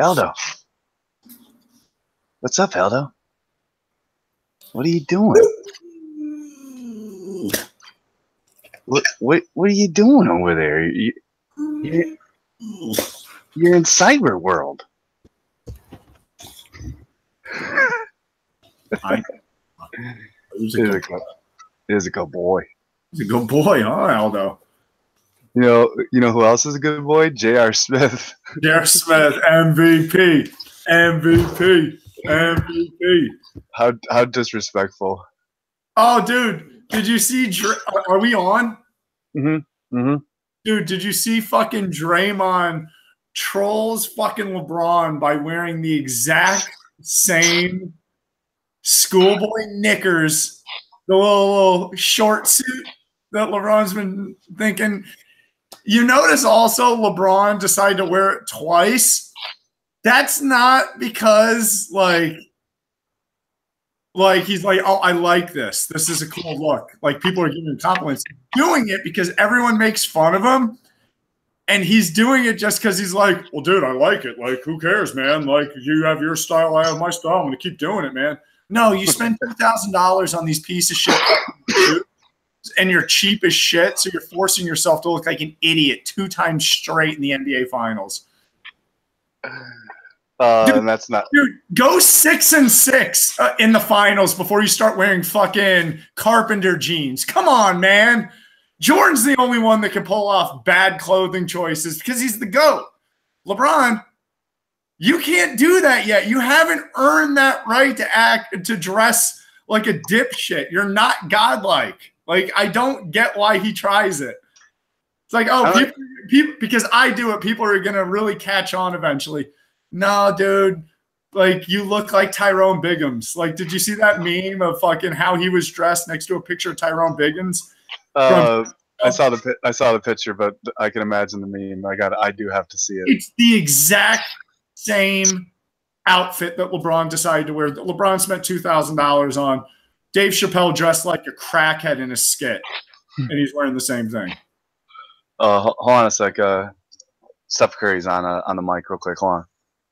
Aldo. What's up, Aldo? What are you doing? What are you doing over there? You're in cyber world. He's a good boy. He's a good boy, huh, Aldo? You know who else is a good boy? J.R. Smith. J.R. Smith, MVP. How disrespectful. Oh, dude, did you see? Are we on? Dude, did you see fucking Draymond trolls fucking LeBron by wearing the exact same schoolboy knickers, the little short suit that LeBron's been thinking? You notice also LeBron decided to wear it twice. That's not because like he's like, oh, I like this. This is a cool look. Like people are giving him compliments. He's doing it because everyone makes fun of him. And he's doing it just because he's like, well, dude, I like it. Like, who cares, man? Like, you have your style, I have my style. I'm going to keep doing it, man. No, you spend $2,000 on these piece of shit and you're cheap as shit, so you're forcing yourself to look like an idiot 2 times straight in the NBA Finals. Dude, and that's not. Dude, go 6-6 in the finals before you start wearing fucking carpenter jeans. Come on, man. Jordan's the only one that can pull off bad clothing choices because he's the GOAT. LeBron, you can't do that yet. You haven't earned that right to dress like a dipshit. You're not godlike. Like, I don't get why he tries it. It's like, oh, people, because I do it, people are going to really catch on eventually. No, dude, like, you look like Tyrone Biggums. Like, did you see that meme of fucking how he was dressed next to a picture of Tyrone Biggums? I saw the picture, but I can imagine the meme. I do have to see it. It's the exact same outfit that LeBron decided to wear. LeBron spent $2,000 on. Dave Chappelle dressed like a crackhead in a skit, and he's wearing the same thing. Hold on a sec. Steph Curry's on the mic real quick. Hold on.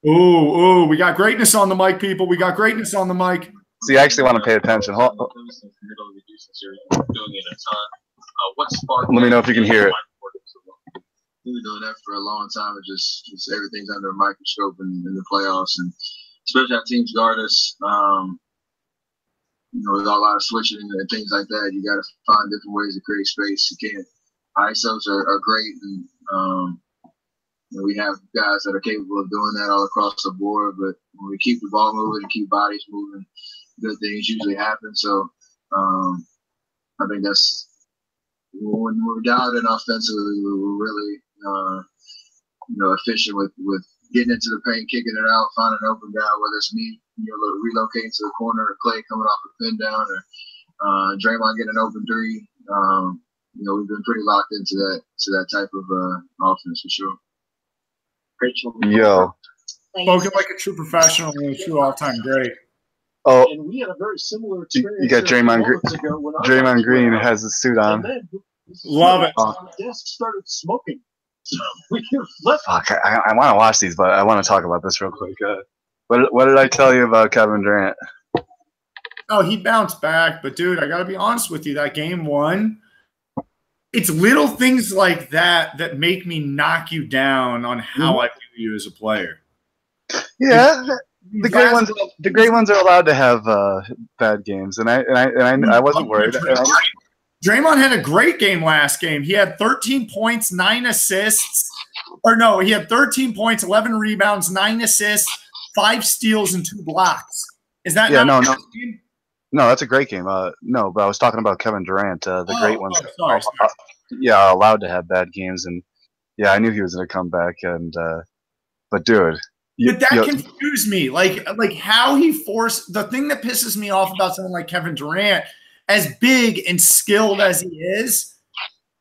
Ooh, we got greatness on the mic, people. We got greatness on the mic. So you actually want to pay attention. Let me know if you can hear it. We've been doing that for a long time. It just everything's under a microscope in the playoffs, and especially how teams guard us. With a lot of switching and things like that, you got to find different ways to create space. You can't. ISOs are great, and we have guys that are capable of doing that all across the board. But when we keep the ball moving and keep bodies moving, good things usually happen. So I think that's when we're dialed in offensively, we're really efficient with getting into the paint, kicking it out, finding an open guy, whether it's me, relocating to the corner, or Clay coming off a pin down, or Draymond getting an open three. We've been pretty locked into that type of offense for sure. Yo. Spoken like a true professional and a true all-time great. Oh, and we had a very similar experience. You got Draymond Green has his suit on. Love it. Our desk started smoking. So Fuck, I want to watch these, but I want to talk about this real quick. What did I tell you about Kevin Durant? Oh, he bounced back, but dude, I got to be honest with you. That game one, it's little things like that that make me knock you down on how I view you as a player. Yeah, the great ones are allowed to have bad games, and I wasn't worried. Draymond had a great game last game. He had 13 points, 9 assists. Or no, he had 13 points, 11 rebounds, 9 assists, 5 steals, and 2 blocks. Is that no, that's a great game. No, but I was talking about Kevin Durant. The great ones, sorry. Yeah, allowed to have bad games, and yeah, I knew he was going to come back. And but dude, but that confused me. Like how he forced the thing that pisses me off about someone like Kevin Durant. As big and skilled as he is,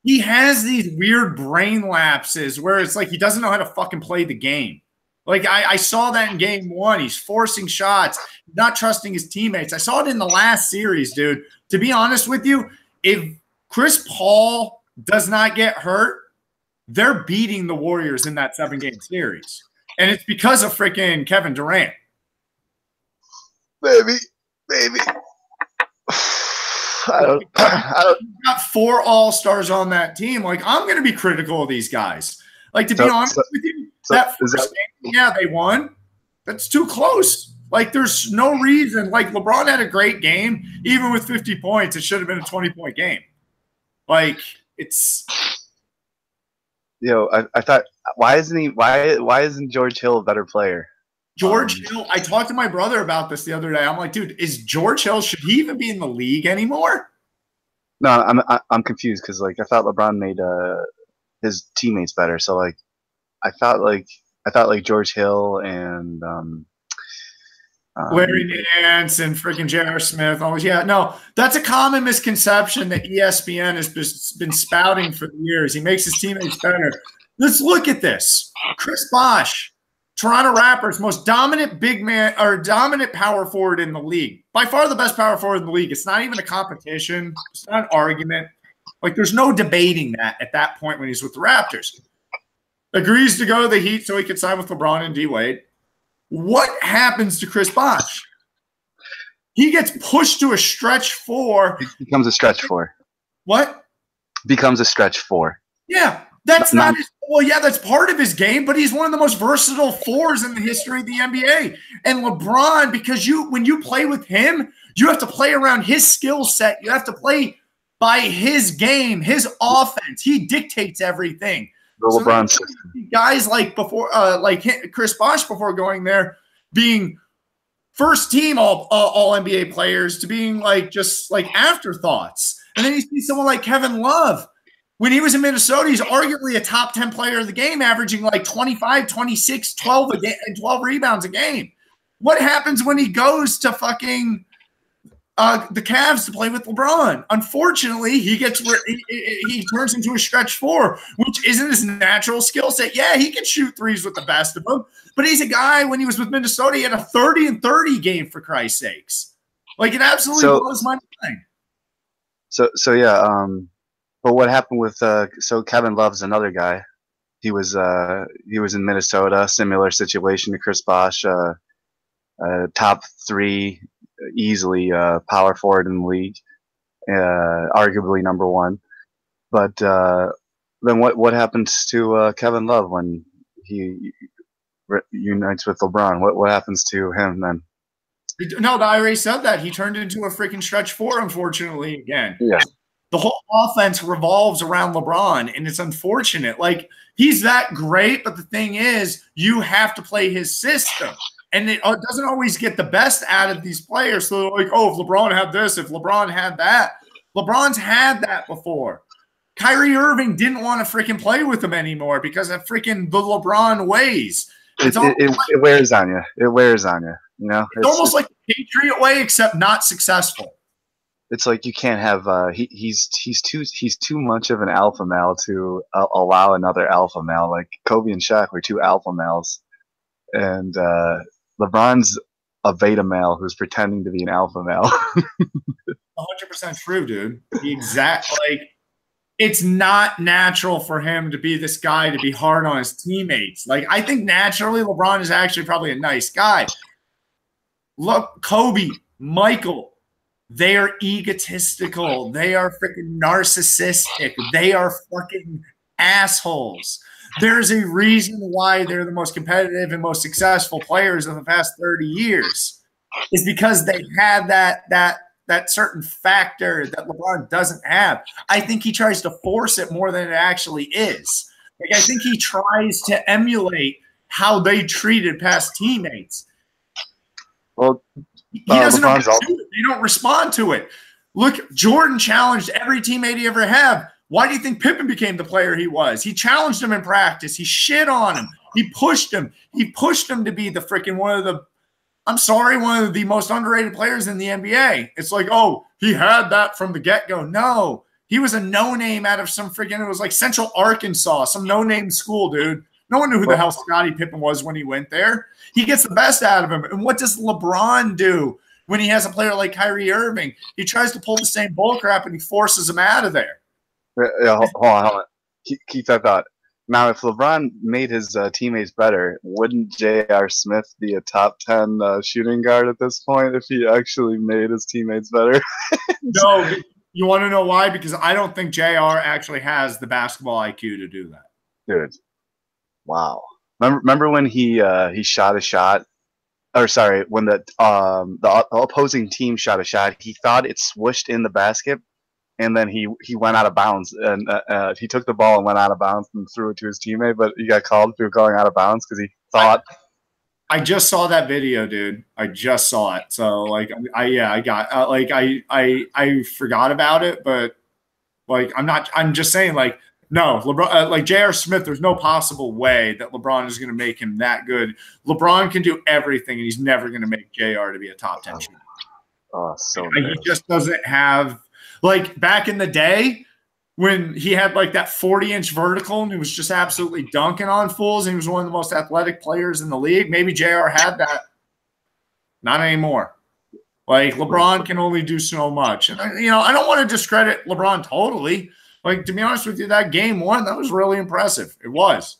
he has these weird brain lapses where it's like he doesn't know how to fucking play the game. Like I saw that in game one. He's forcing shots, not trusting his teammates. I saw it in the last series, dude. To be honest with you, if Chris Paul does not get hurt, they're beating the Warriors in that 7-game series. And it's because of freaking Kevin Durant. Maybe. I don't. Got 4 All-Stars on that team. Like, I'm going to be critical of these guys. Like, to be honest with you, that first game, yeah, they won. That's too close. Like, there's no reason. Like, LeBron had a great game. Even with 50 points, it should have been a 20-point game. Like, it's. I thought, why isn't George Hill a better player? George Hill, I talked to my brother about this the other day. I'm like, dude, is George Hill, should he even be in the league anymore? No, I'm confused because like I thought LeBron made his teammates better. So like I thought like George Hill and Larry Nance and freaking J.R. Smith. Always, yeah, no, that's a common misconception that ESPN has been spouting for years. He makes his teammates better. Let's look at this. Chris Bosh, Toronto Raptors, most dominant big man or dominant power forward in the league. By far the best power forward in the league. It's not even a competition. It's not an argument. Like, there's no debating that at that point when he's with the Raptors. Agrees to go to the Heat so he can sign with LeBron and D-Wade. What happens to Chris Bosh? He gets pushed to a stretch 4. He becomes a stretch 4. What? Becomes a stretch 4. Yeah. That's not his, well, yeah, that's part of his game, but he's one of the most versatile 4s in the history of the NBA. And LeBron, because when you play with him, you have to play around his skill set. You have to play by his game, his offense. He dictates everything. The LeBron system. Guys like before, like Chris Bosh before going there, being first team all NBA players to being like just like afterthoughts. And then you see someone like Kevin Love. When he was in Minnesota, he's arguably a top 10 player of the game, averaging like 25, 26, 12 a game, and 12 rebounds a game. What happens when he goes to fucking the Cavs to play with LeBron? Unfortunately, he turns into a stretch 4, which isn't his natural skill set. Yeah, he can shoot threes with the best of them, but he's a guy, when he was with Minnesota, he had a 30-30 game, for Christ's sakes. Like, it absolutely blows my mind. So yeah, but what happened with so Kevin Love's another guy. He was in Minnesota, similar situation to Chris Bosh, top 3 easily power forward in the league, arguably number 1. But then what happens to Kevin Love when he unites with LeBron? What happens to him then? No, I already said that. He turned into a freaking stretch 4, unfortunately, again. Yeah. The whole offense revolves around LeBron, and it's unfortunate. Like, he's that great, but the thing is, you have to play his system. And it doesn't always get the best out of these players. So they're like, oh, if LeBron had this, if LeBron had that. LeBron's had that before. Kyrie Irving didn't want to freaking play with him anymore because of freaking the LeBron ways. It wears on you. It wears on you. You know, it's almost like the Patriot way, except not successful. It's like you can't have he's too much of an alpha male to allow another alpha male. Like Kobe and Shaq were 2 alpha males, and LeBron's a beta male who's pretending to be an alpha male. 100% true, dude. It's not natural for him to be this guy, to be hard on his teammates. Like, I think naturally LeBron is actually probably a nice guy. Look, Kobe, Michael, they are egotistical. They are freaking narcissistic. They are fucking assholes. There's a reason why they're the most competitive and most successful players of the past 30 years. It's because they had that certain factor that LeBron doesn't have. I think he tries to force it more than it actually is. Like, I think he tries to emulate how they treated past teammates. Well, he doesn't know how to do it. They don't respond to it. Look, Jordan challenged every teammate he ever had. Why do you think Pippen became the player he was? He challenged him in practice. He shit on him. He pushed him. He pushed him to be the freaking one of the most underrated players in the NBA. It's like, oh, he had that from the get-go. No, he was a no-name out of some freaking, it was like Central Arkansas, some no-name school, dude. No one knew who the hell Scottie Pippen was when he went there. He gets the best out of him. And what does LeBron do when he has a player like Kyrie Irving? He tries to pull the same bull crap and he forces him out of there. Yeah, hold on. Keep that thought. Now, if LeBron made his teammates better, wouldn't J.R. Smith be a top 10 shooting guard at this point if he actually made his teammates better? No, you want to know why? Because I don't think JR actually has the basketball IQ to do that. Dude, wow. Remember when he shot a shot, or sorry, when the opposing team shot a shot, he thought it swooshed in the basket, and then he went out of bounds, and he took the ball and went out of bounds and threw it to his teammate, but he got called for going out of bounds because he thought. I just saw that video, dude. I just saw it. So like, I got like I forgot about it, but like I'm just saying like no, LeBron like J.R. Smith. There's no possible way that LeBron is going to make him that good. LeBron can do everything, and he's never going to make J.R. to be a top 10 shooter. Oh, so like, he just doesn't have like back in the day when he had like that 40-inch vertical and he was just absolutely dunking on fools and he was one of the most athletic players in the league. Maybe JR had that. Not anymore. Like LeBron can only do so much. And I don't want to discredit LeBron totally. Like, to be honest with you, that game one, that was really impressive. It was.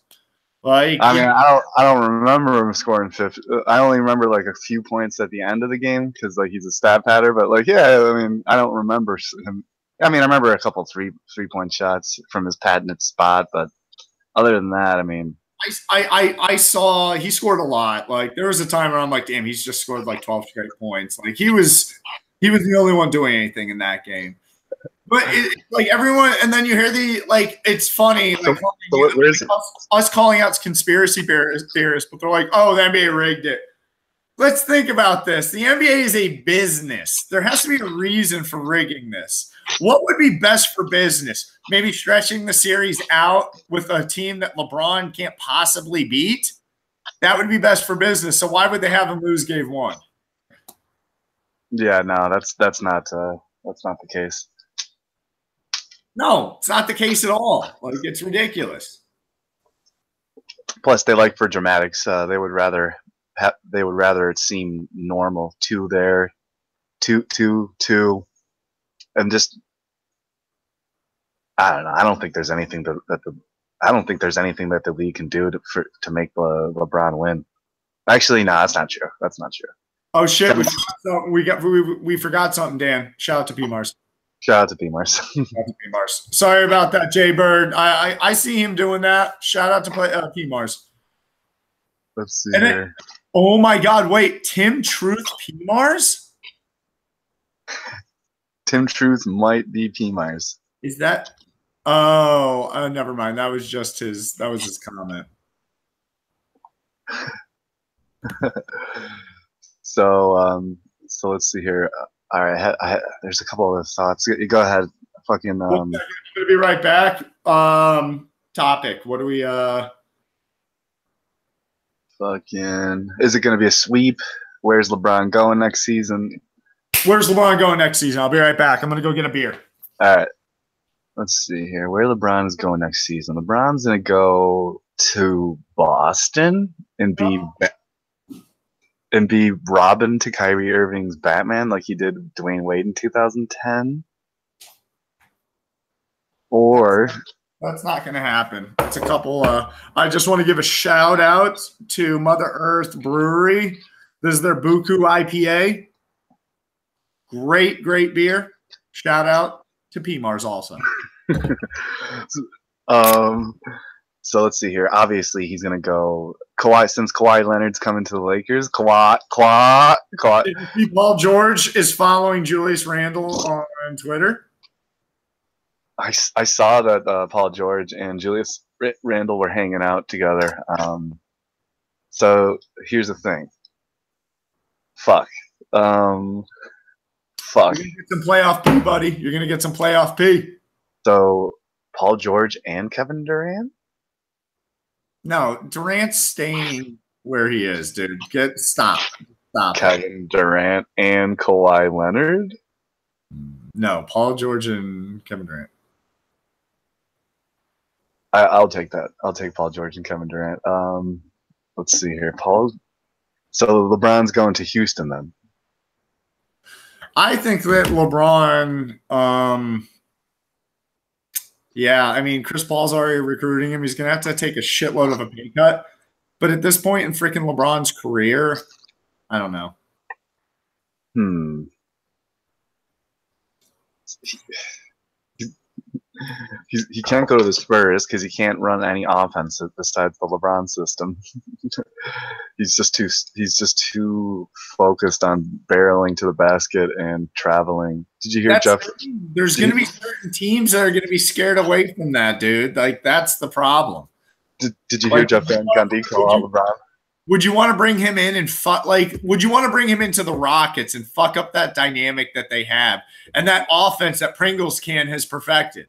Like, I mean, I don't remember him scoring 50. I only remember like a few points at the end of the game because like he's a stat patter. But like, yeah, I mean, I don't remember him. I mean, I remember a couple three-point shots from his patented spot, but other than that, I mean, I saw he scored a lot. Like there was a time where I'm like, damn, he's just scored like 12 straight points. Like he was the only one doing anything in that game. But like everyone, and then you hear it's funny. Like, us calling out conspiracy theorists, but they're like, oh, the NBA rigged it. Let's think about this. The NBA is a business. There has to be a reason for rigging this. What would be best for business? Maybe stretching the series out with a team that LeBron can't possibly beat? That would be best for business. So why would they have him lose game one? Yeah, no, that's not the case. No, it's not the case at all. Like it's ridiculous. Plus, they like for dramatics. They would rather it seem normal. Two there, two, and just I don't know. I don't think there's anything that the league can do to make LeBron win. Actually, no, that's not true. That's not true. Oh shit! We forgot something, Dan. Shout out to P-Mars. Shout out to P-Mars. Sorry about that, Jay Bird. I see him doing that. Shout out to P-Mars. Let's see here. Oh my God! Wait, Tim Truth P-Mars? Tim Truth might be P-Mars. Is that? Oh, never mind. That was just his. That was his comment. So let's see here. All right, there's a couple of thoughts. You go ahead. Fucking. I'm gonna be right back. Topic. What do we? Fucking. Is it gonna be a sweep? Where's LeBron going next season? Where's LeBron going next season? I'll be right back. I'm gonna go get a beer. All right. Let's see here. Where LeBron is going next season? LeBron's gonna go to Boston and be Robin to Kyrie Irving's Batman, like he did Dwayne Wade in 2010. Or that's not going to happen. It's a couple. I just want to give a shout out to Mother Earth Brewery. This is their Buku IPA. Great beer. Shout out to P-Mars also. So let's see here. Obviously, he's gonna go since Kawhi Leonard's coming to the Lakers. Kawhi. Paul George is following Julius Randle on Twitter. I saw that Paul George and Julius Randle were hanging out together. So here's the thing. Fuck. You're gonna get some playoff P, buddy. You're gonna get some playoff P. So Paul George and Kevin Durant? No, Durant's staying where he is, dude. Stop. Kevin Durant and Kawhi Leonard? No, Paul George and Kevin Durant. I'll take that. I'll take Paul George and Kevin Durant. Let's see here. So LeBron's going to Houston then. I think that LeBron Yeah, I mean, Chris Paul's already recruiting him. He's going to have to take a shitload of a pay cut. But at this point in freaking LeBron's career, I don't know. He can't go to the Spurs because he can't run any offense besides the LeBron system. he's just too focused on barreling to the basket and traveling. Did you hear Jeff? There's going to be certain teams that are going to be scared away from that, dude. Like, that's the problem. Did you hear Jeff Van Gundy call out LeBron? Would you want to bring him in and would you want to bring him into the Rockets and fuck up that dynamic that they have and that offense that Pringles can has perfected?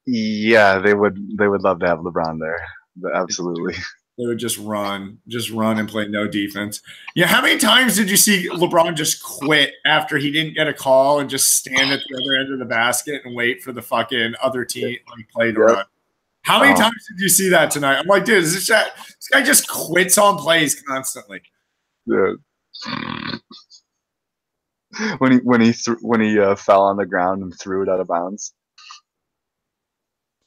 Yeah, they would love to have LeBron there. Absolutely. They would just run and play no defense. Yeah, how many times did you see LeBron just quit after he didn't get a call and just stand at the other end of the basket and wait for the fucking other team play to run? How many times did you see that tonight? I'm like, dude, this guy just quits on plays constantly. Yeah. When he fell on the ground and threw it out of bounds.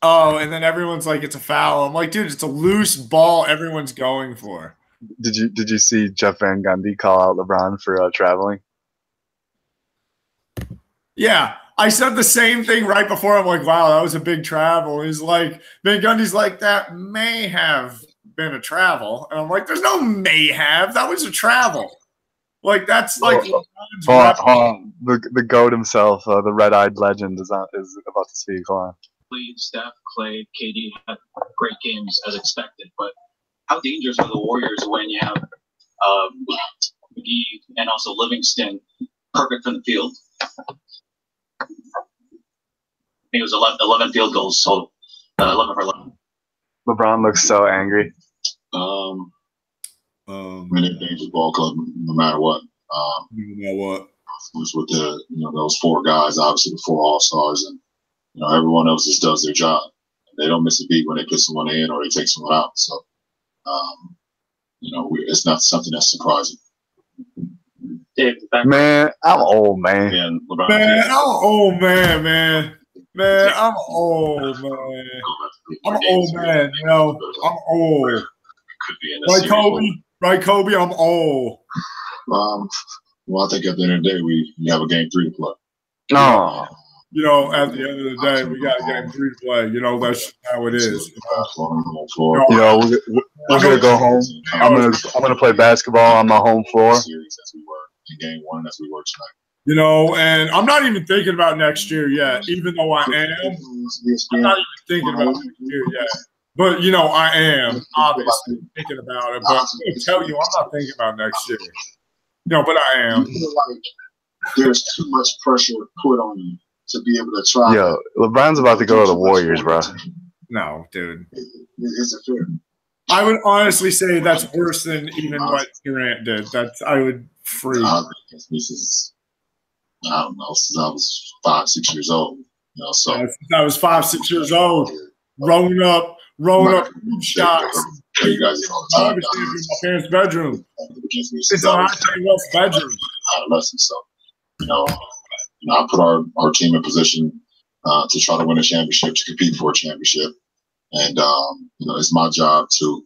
Oh, and then everyone's like, it's a foul. I'm like, dude, it's a loose ball everyone's going for. Did you see Jeff Van Gundy call out LeBron for traveling? Yeah. I said the same thing right before. I'm like, wow, that was a big travel. He's like, Van Gundy's like, that may have been a travel. And I'm like, there's no may have. That was a travel. Like, that's like the GOAT himself, the red-eyed legend is about to speak. Hold on. Steph, Clay, KD had great games as expected, but how dangerous are the Warriors when you have McGee and also Livingston perfect from the field? I think it was 11 field goals, so 11 for 11. LeBron looks so angry. Minute dangerous ball club, no matter what. Was with those four guys, obviously the four all-stars, and everyone else just does their job. They don't miss a beat when they put someone in or they take someone out. So, it's not something that's surprising. Man, I'm old, man. Man, I'm old, man. Man, I'm old, man. I'm old, man. I'm old. Right, Kobe? I'm old. Well, I think at the end of the day, we have a game 3 to play. No. At the end of the day, we got game 3 to play. That's how it is. We're gonna go home. I'm gonna play basketball on my home floor. Series as we were in game 1, as we were tonight. And I'm not even thinking about next year yet, even though I am. I'm not even thinking about next year yet. But, I am obviously thinking about it. But I'm going to tell you, I'm not thinking about next year. But I am. I feel like there's too much pressure put on you to be able to try. Yo, LeBron's about to go to the Warriors, bro. No, dude. Is it fair? I would honestly say that's worse than even what Durant did. I would freeze. I don't know, since I was 5-6 years old. So since I was 5-6 years old, rolling up shots. You guys all the time. In my parents' bedroom. It's a high bedroom. Adolescent, so I put our team in position to try to win a championship, to compete for a championship, and it's my job to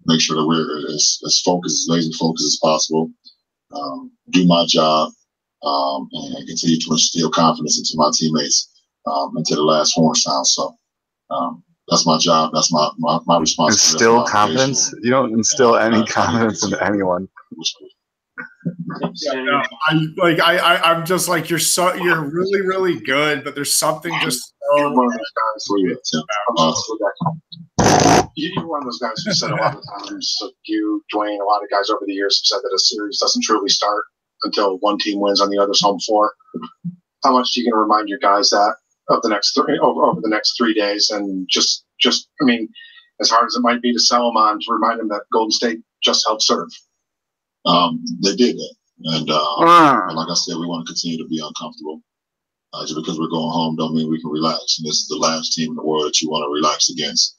make sure that we're as focused, as laser focused as possible. Do my job and continue to instill confidence into my teammates until the last horn sound. So that's my job. That's my responsibility. Instill confidence? You don't instill any confidence into anyone. I'm just like, you're really, really good, but there's something just so. One of those guys. You're one of those guys who said a lot of times. You, Dwayne, a lot of guys over the years have said that a series doesn't truly start until one team wins on the other's home floor. How much are you going to remind your guys that of the next over the next 3 days, and just I mean, as hard as it might be to sell them on, to remind them that Golden State just helped serve. They did that, and like I said, we want to continue to be uncomfortable. Just because we're going home don't mean we can relax. And this is the last team in the world that you want to relax against.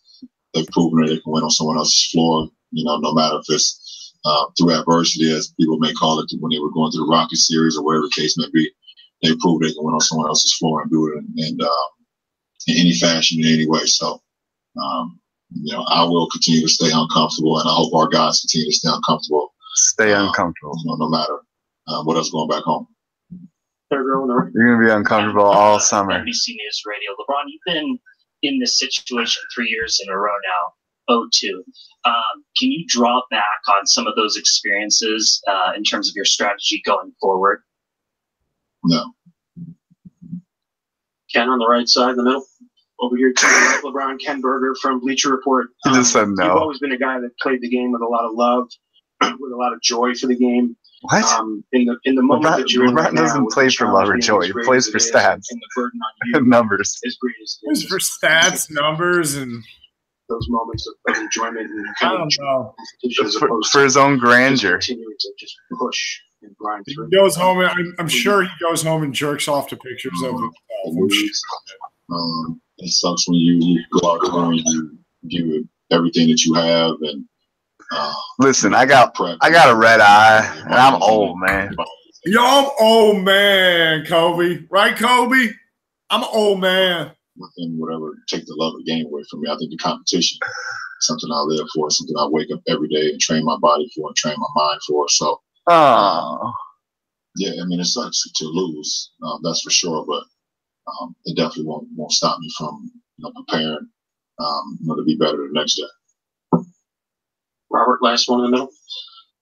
They've proven that they can win on someone else's floor. No matter if it's through adversity, as people may call it, when they were going through the Rocket series or whatever the case may be. They proved they can win on someone else's floor and do it. And in any fashion, in any way. So, you know, I will continue to stay uncomfortable, and I hope our guys continue to stay uncomfortable. Stay uncomfortable. You know, no matter what else going back home. You're gonna be uncomfortable all summer. NBC News Radio. LeBron, you've been in this situation 3 years in a row now. 0-2. Can you draw back on some of those experiences in terms of your strategy going forward? No. Ken on the right side, in the middle. Over here to the right, LeBron, Ken Berger from Bleacher Report. He just said no. You've always been a guy that played the game with a lot of love, with a lot of joy for the game. What? In the moment LeBron, that you're in right doesn't now, play for love or joy. He plays for stats and the burden on you numbers. is great as It's for stats, numbers, and those moments of enjoyment and I don't know. For his own grandeur. Continuing to just push and grind He through. goes home, and I'm sure he goes home and jerks off to pictures of himself. I'm sure. It sucks when you go out there and you give it everything that you have, and listen, I got a red eye, and I'm old, man. Yo, I'm old man, Kobe. Right, Kobe? I'm an old man. Nothing would ever take the love of the game away from me. I think the competition is something I live for, something I wake up every day and train my body for and train my mind for. So, yeah, I mean, it sucks to lose, that's for sure, but it definitely won't stop me from preparing to be better the next day. Robert, last one in the middle.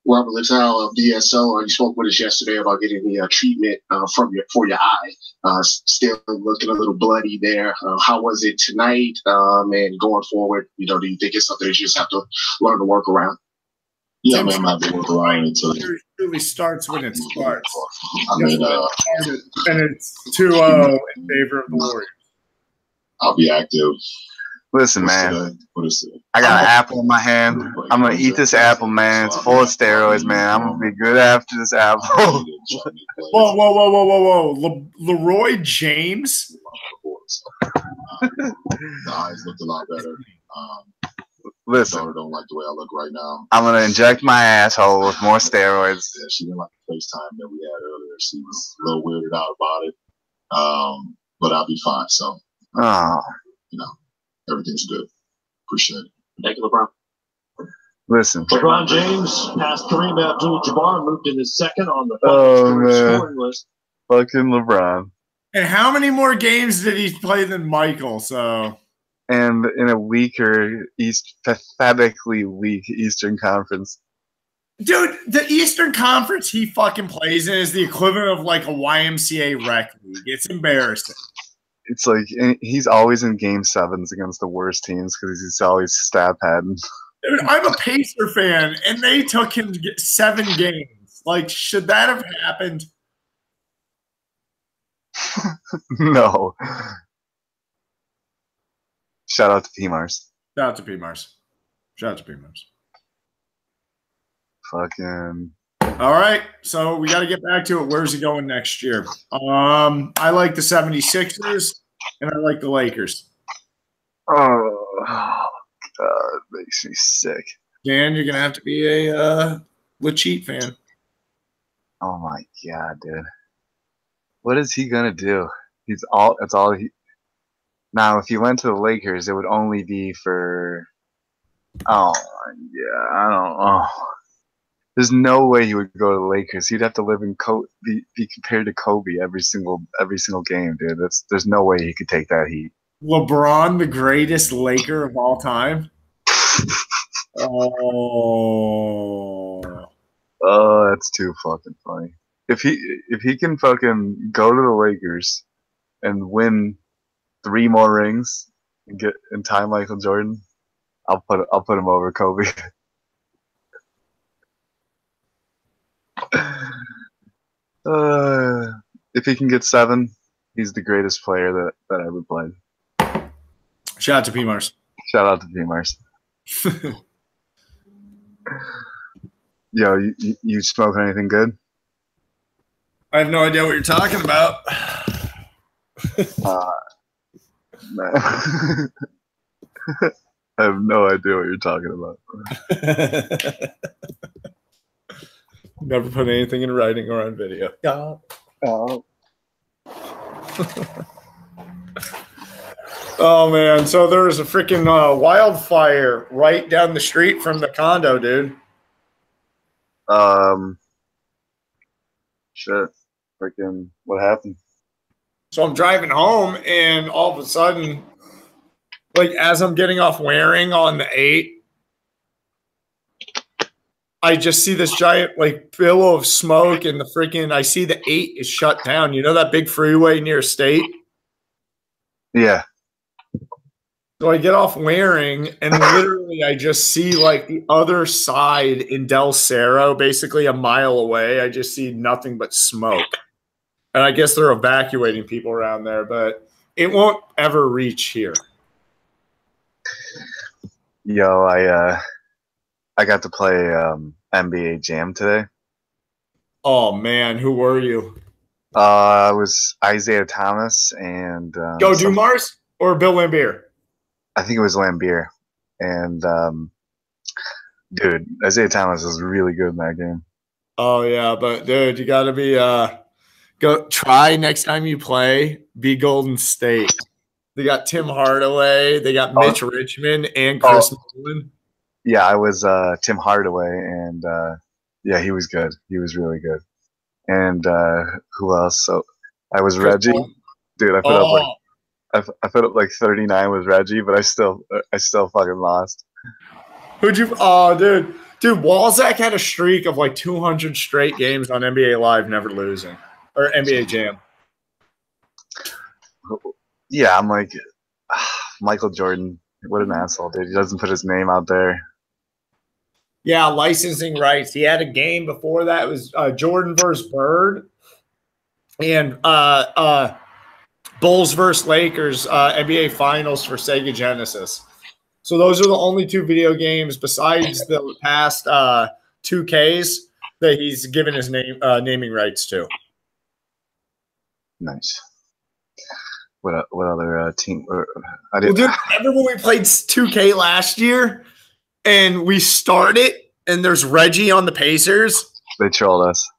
Robert Littal of DSO, you spoke with us yesterday about getting the treatment for your eye. Still looking a little bloody there. How was it tonight? And going forward, do you think it's something that you just have to learn to work around? Yeah, I mean, I'm going to have to work around until it really starts when it starts. I mean, and it's 2-0 in favor of the Warriors. I'll be active. Listen, man, I got an apple in my hand. I'm going to eat this apple, man. It's full of steroids, man. I'm going to be good after this apple. Whoa. Leroy James? The eyes looked a lot better. Listen, daughter don't like the way I look right now. I'm going to inject my asshole with more steroids. Yeah, she didn't like the FaceTime that we had earlier. She was a little weirded out about it. But I'll be fine. So, everything's good. Appreciate it. Thank you, LeBron. Listen. LeBron James passed Kareem Abdul-Jabbar, moved into second on the scoring list. Fucking LeBron. And how many more games did he play than Michael? So, and in a weaker, pathetically weak Eastern Conference. Dude, the Eastern Conference he fucking plays in is the equivalent of like a YMCA rec league. It's embarrassing. It's like he's always in game sevens against the worst teams because he's always stab padding. Dude, I'm a Pacer fan, and they took him to get 7 games. Like, should that have happened? No. Shout out to PMARS. Shout out to PMARS. Fucking. All right, so we got to get back to it. Where's he going next year? I like the 76ers, and I like the Lakers. Oh, God, it makes me sick. Dan, you're going to have to be a Lacheat fan. Oh, my God, dude. What is he going to do? That's all he. Now, if he went to the Lakers, it would only be for. Oh, yeah, I don't know. There's no way he would go to the Lakers. He'd have to live in be compared to Kobe every single game, dude. There's no way he could take that heat. LeBron, the greatest Laker of all time. Oh, that's too fucking funny. If he can fucking go to the Lakers and win 3 more rings and tie Michael Jordan, I'll put him over Kobe. If he can get 7, he's the greatest player that ever played. Shout out to PMARS. Shout out to PMARS. Yo, you smoking anything good? I have no idea what you're talking about. Man. I have no idea what you're talking about. Never put anything in writing or on video. Oh. Oh man, so there was a freaking wildfire right down the street from the condo, dude. Shit. Freaking, what happened? So I'm driving home, and all of a sudden, like as I'm getting off Waring on the 8, I just see this giant like billow of smoke, and the freaking I see the 8 is shut down. You know that big freeway near State? Yeah. So I get off Waring, and literally I just see like the other side in Del Cerro, basically a mile away. I just see nothing but smoke. And I guess they're evacuating people around there, but it won't ever reach here. Yo, I got to play NBA Jam today. Oh man, who were you? I was Isaiah Thomas and Joe Dumars or Bill Lambier? I think it was Lambier. And dude, Isaiah Thomas is really good in that game. Oh yeah, but dude, you gotta be go try next time you play, be Golden State. They got Tim Hardaway, they got Mitch Richmond and Chris Mullin. Yeah, I was Tim Hardaway, and yeah, he was good. He was really good. And who else? So I was Reggie. Dude, I put up like 39 with Reggie, but I still fucking lost. Who'd you? Oh, dude, Walzak had a streak of like 200 straight games on NBA Live, never losing, or NBA Jam. Yeah, I'm like Michael Jordan. What an asshole, dude. He doesn't put his name out there. Yeah, licensing rights. He had a game before that. It was Jordan versus Bird, and Bulls versus Lakers NBA Finals for Sega Genesis. So those are the only 2 video games besides the past 2Ks that he's given his naming rights to. Nice. What other team? Well, dude, remember when we played 2K last year and we started and there's Reggie on the Pacers? They trolled us.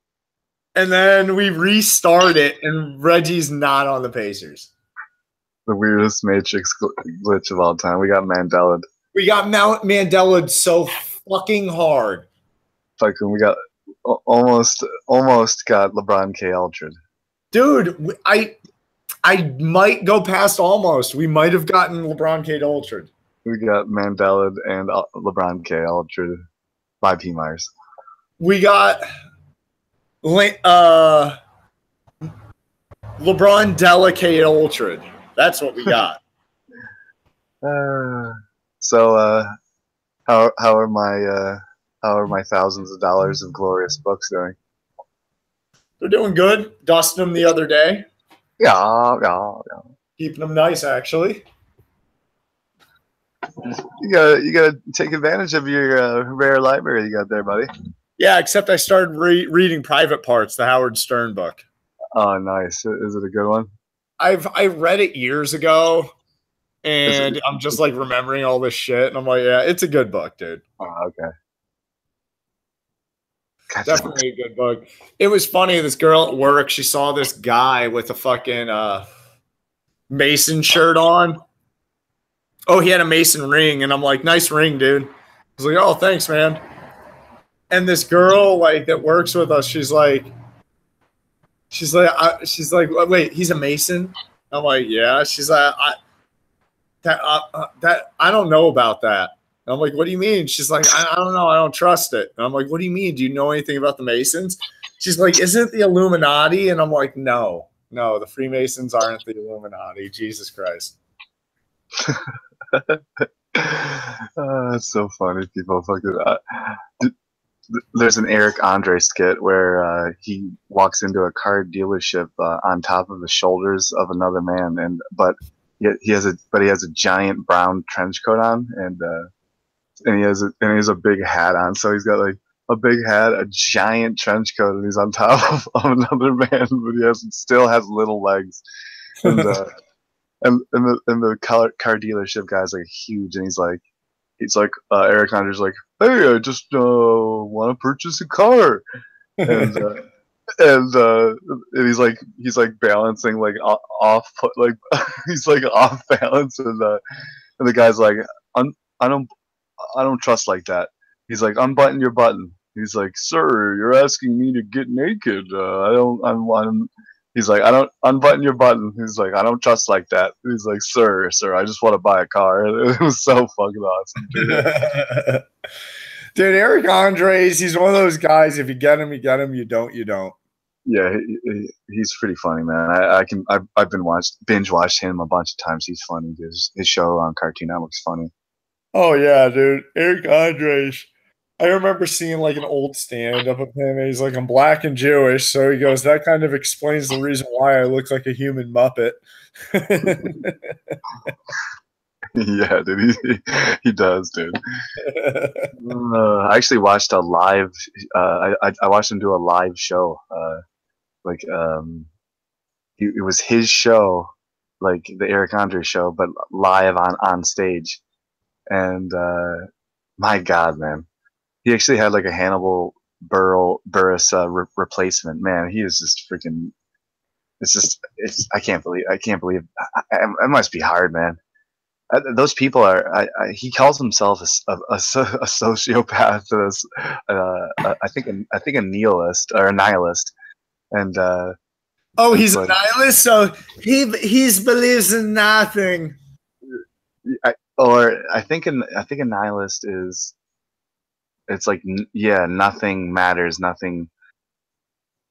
And then we restart it and Reggie's not on the Pacers. The weirdest Matrix glitch of all time. We got Mandela. We got Mandela so fucking hard. Fucking, we got almost got LeBron K Ultra. Dude, I might go past almost. We might have gotten LeBron K Ultra. We got Mandela and LeBron K Ultra by P Myers. We got LeBron Delicate Ultra. That's what we got. So how are my thousands of dollars of glorious books doing? They're doing good. Dusted them the other day. Yeah. Keeping them nice, actually. You gotta take advantage of your rare library you got there, buddy. Yeah, except I started reading Private Parts, the Howard Stern book. Oh, nice. Is it a good one? I read it years ago, and I'm just like remembering all this shit, and I'm like, yeah, it's a good book, dude. Oh, okay. Gotcha. Definitely a good book. It was funny. This girl at work, she saw this guy with a fucking Mason shirt on. Oh, he had a Mason ring, and I'm like, nice ring, dude. I was like, oh, thanks, man. And this girl like that works with us, she's like, wait, he's a Mason? I'm like, yeah. She's like, I don't know about that. And I'm like, what do you mean? She's like, I don't know. I don't trust it. And I'm like, what do you mean? Do you know anything about the Masons? She's like, isn't it the Illuminati? And I'm like, no, the Freemasons aren't the Illuminati. Jesus Christ. It's so funny. People fucking. There's an Eric Andre skit where he walks into a car dealership on top of the shoulders of another man, but he has a giant brown trench coat on, and he has a big hat on. So he's got like a big hat, a giant trench coat, and he's on top of another man, but he still has little legs. And the car dealership guy's like huge, and he's like Eric Andre's like, hey, I just want to purchase a car, and and he's like balancing like off like he's like off balance, and the guy's like, I don't I don't trust like that. He's like, unbutton your button. He's like, sir, you're asking me to get naked. I don't. I'm. He's like, I don't unbutton your button. He's like, I don't trust like that. He's like, sir, I just want to buy a car. It was so fucking awesome, dude. Dude, Eric Andres, he's one of those guys. If you get him, you get him. You don't, you don't. Yeah, he's pretty funny, man. I've been binge watched him a bunch of times. He's funny. His show on Cartoon Network's funny. Oh yeah, dude, Eric Andres. I remember seeing like an old stand-up of him. And he's like, I'm black and Jewish, so he goes, that kind of explains the reason why I look like a human Muppet. Yeah, dude, he does, dude. I actually watched a live. I watched him do a live show. It was his show, like the Eric Andre show, but live on stage. And my God, man, he actually had like a Hannibal Buress replacement. Man, he is just freaking. I can't believe. It must be hard, man. Those people are. He calls himself a sociopath. I think a nihilist or a nihilist, and oh, he's a nihilist. So he believes in nothing. I think a nihilist is. It's like, yeah, nothing matters. Nothing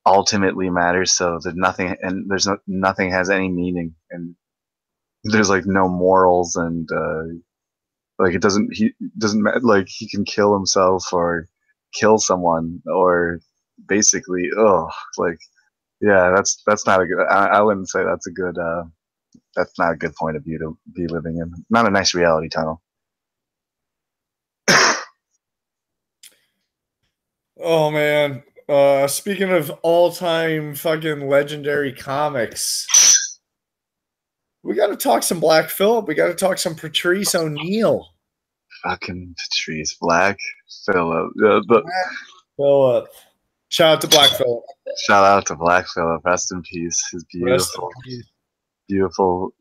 ultimately matters. So there's nothing, and nothing has any meaning, and there's like no morals, and like he doesn't like he can kill himself or kill someone, or basically like, yeah, that's not a good. I wouldn't say that's a good. That's not a good point of view to be living in. Not a nice reality tunnel. Oh man. Speaking of all-time fucking legendary comics, we got to talk some Black Phillip. We got to talk some Patrice O'Neal. Fucking Patrice, Black Phillip. Black Phillip. Shout out to Black Phillip. Shout out to Black Phillip. Rest in peace. His beautiful, beautiful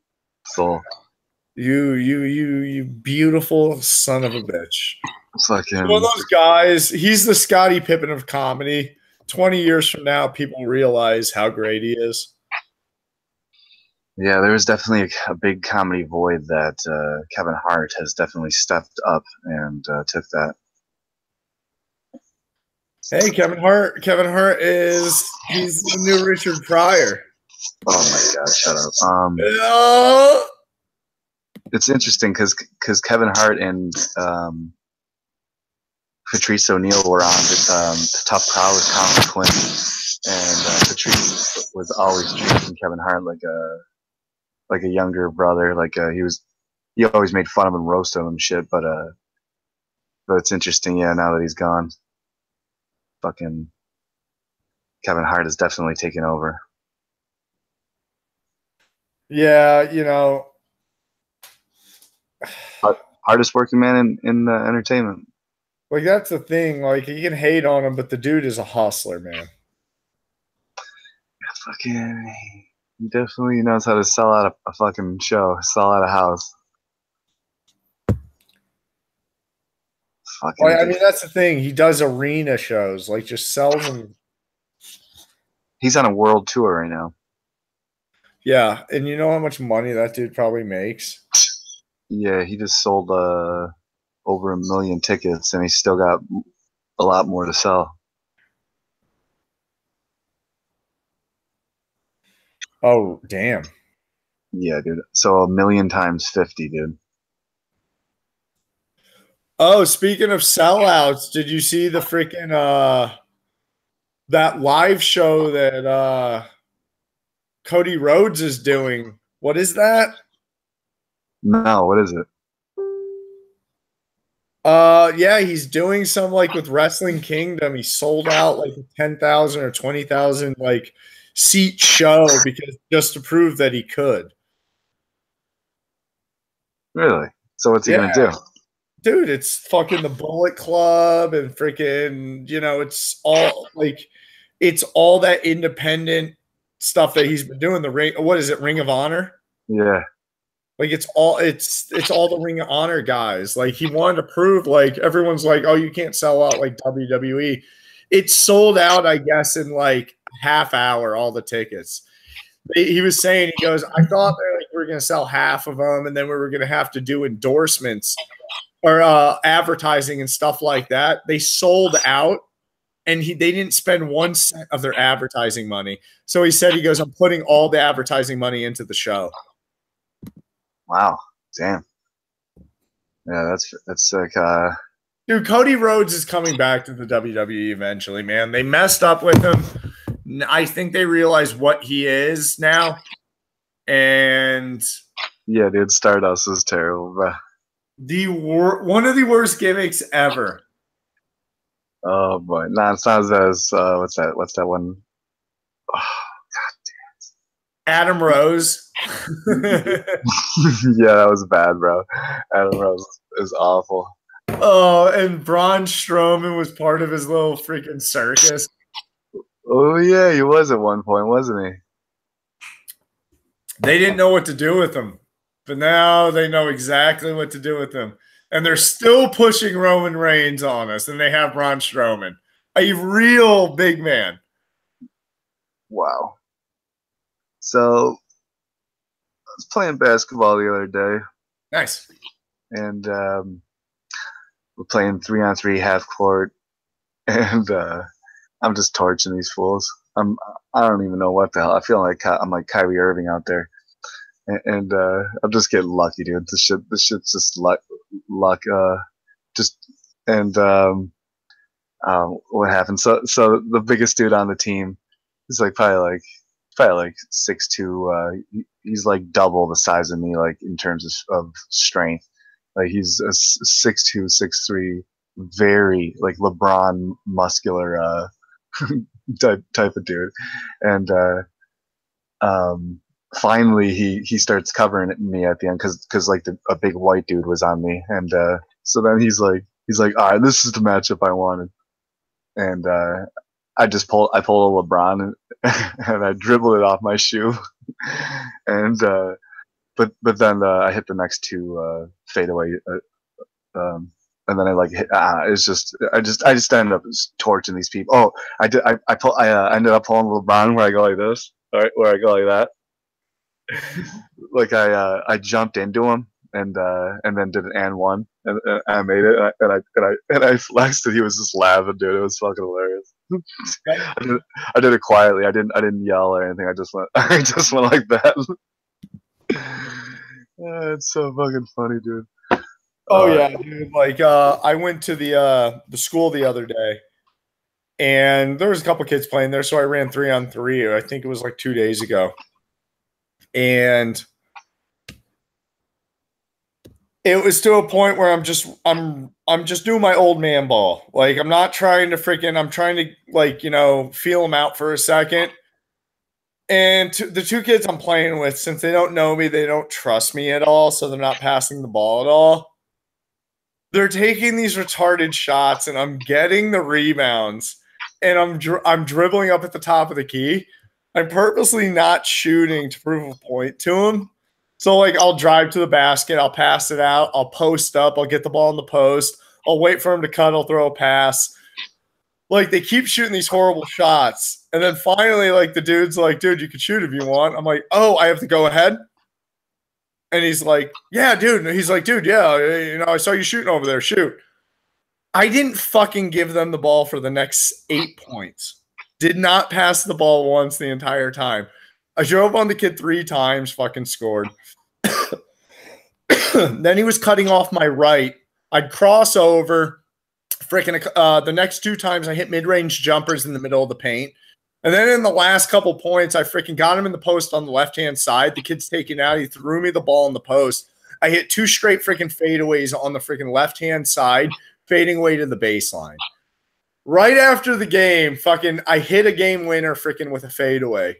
soul. You beautiful son of a bitch. Fucking one of those guys. He's the Scottie Pippen of comedy. 20 years from now, people realize how great he is. Yeah, there was definitely a big comedy void that Kevin Hart has definitely stepped up and took that. Hey, Kevin Hart. Kevin Hart he's the new Richard Pryor. Oh my God, shut up. It's interesting because Kevin Hart and Patrice O'Neal were on the Tough Crowd with Colin Quinn, and Patrice was always treating Kevin Hart like a younger brother. Like he always made fun of him, roast him and shit. But it's interesting, yeah. Now that he's gone, fucking Kevin Hart has definitely taken over. Yeah, you know, hardest working man in entertainment. Like that's the thing. Like you can hate on him, but the dude is a hustler, man. Fucking, he definitely knows how to sell out a fucking show, sell out a house. Fucking. Well, I mean, that's the thing. He does arena shows, like just sells them. He's on a world tour right now. Yeah, and you know how much money that dude probably makes? Yeah, he just sold over 1 million tickets, and he's still got a lot more to sell. Oh, damn. Yeah, dude. So 1 million times 50, dude. Oh, speaking of sellouts, did you see the freaking that live show that Cody Rhodes is doing? What is that? No, what is it? Yeah, he's doing some like with Wrestling Kingdom. He sold out like a 10,000 or 20,000 like seat show because just to prove that he could. Really? So what's he gonna do? Dude, it's fucking the Bullet Club and freaking, you know, it's all like it's all that independent stuff that he's been doing. The ring, what is it, Ring of Honor? Yeah. Like it's all the Ring of Honor guys. Like he wanted to prove, like everyone's like, oh, you can't sell out like WWE. It sold out, I guess, in like half hour, all the tickets. He was saying, he goes, I thought like we were going to sell half of them, and then we were going to have to do endorsements or advertising and stuff like that. They sold out, and they didn't spend 1 cent of their advertising money. So he said, he goes, I'm putting all the advertising money into the show. Wow. Damn. Yeah, that's like dude, Cody Rhodes is coming back to the WWE eventually, man. They messed up with him. I think they realize what he is now. And yeah, dude, Stardust is terrible, bro. One of the worst gimmicks ever. Oh boy. Nah, it's not as what's that one? Oh, Adam Rose. yeah, that was bad, bro. Adam Rose is awful. Oh, and Braun Strowman was part of his little freaking circus. Oh yeah, he was at one point, wasn't he? They didn't know what to do with him, but now they know exactly what to do with him. And they're still pushing Roman Reigns on us, and they have Braun Strowman, a real big man. Wow. So I was playing basketball the other day. Nice. And we're playing 3-on-3 half court, and I'm just torching these fools. I don't even know what the hell. I feel like I'm like Kyrie Irving out there, and I'm just getting lucky, dude. This shit's just luck. What happened? So the biggest dude on the team is like probably like 6'2". He's like double the size of me, like in terms of strength. Like he's a 6'2", 6'3", very like LeBron muscular type of dude. And finally he starts covering me at the end because like a big white dude was on me. And so then he's like, all right, this is the matchup I wanted. And I pulled a LeBron and I dribbled it off my shoe. And but then I hit the next two fadeaway, and then I like hit. It's just I just ended up torching these people. Oh, I ended up pulling LeBron where I go like this, all right, where I go like that. Like I jumped into him and then did an and one, and I made it, and I flexed, and he was just laughing, dude. It was fucking hilarious. I did it quietly. I didn't yell or anything. I just went like that. It's so fucking funny, dude. Oh yeah, dude. Like I went to the school the other day, and there was a couple kids playing there, so I ran 3-on-3. I think it was like 2 days ago, and it was to a point where I'm just doing my old man ball. Like I'm not trying to I'm trying to like, you know, feel them out for a second. And the two kids I'm playing with, since they don't know me, they don't trust me at all, so they're not passing the ball at all. They're taking these retarded shots, and I'm getting the rebounds, and I'm dribbling up at the top of the key. I'm purposely not shooting to prove a point to them. So, like, I'll drive to the basket, I'll pass it out, I'll post up, I'll get the ball in the post, I'll wait for him to cut, I'll throw a pass. Like, they keep shooting these horrible shots. And then finally, like, the dude's like, dude, you can shoot if you want. I'm like, oh, I have to go ahead? And he's like, yeah, dude. And he's like, dude, yeah, you know, I saw you shooting over there. Shoot. I didn't fucking give them the ball for the next 8 points. Did not pass the ball once the entire time. I drove on the kid 3 times, fucking scored. Then he was cutting off my right. I'd cross over. Freaking the next 2 times I hit mid-range jumpers in the middle of the paint. And then in the last couple points, I freaking got him in the post on the left-hand side. The kid's taking out. He threw me the ball in the post. I hit 2 straight freaking fadeaways on the freaking left-hand side, fading away to the baseline. Right after the game, fucking, I hit a game winner freaking with a fadeaway.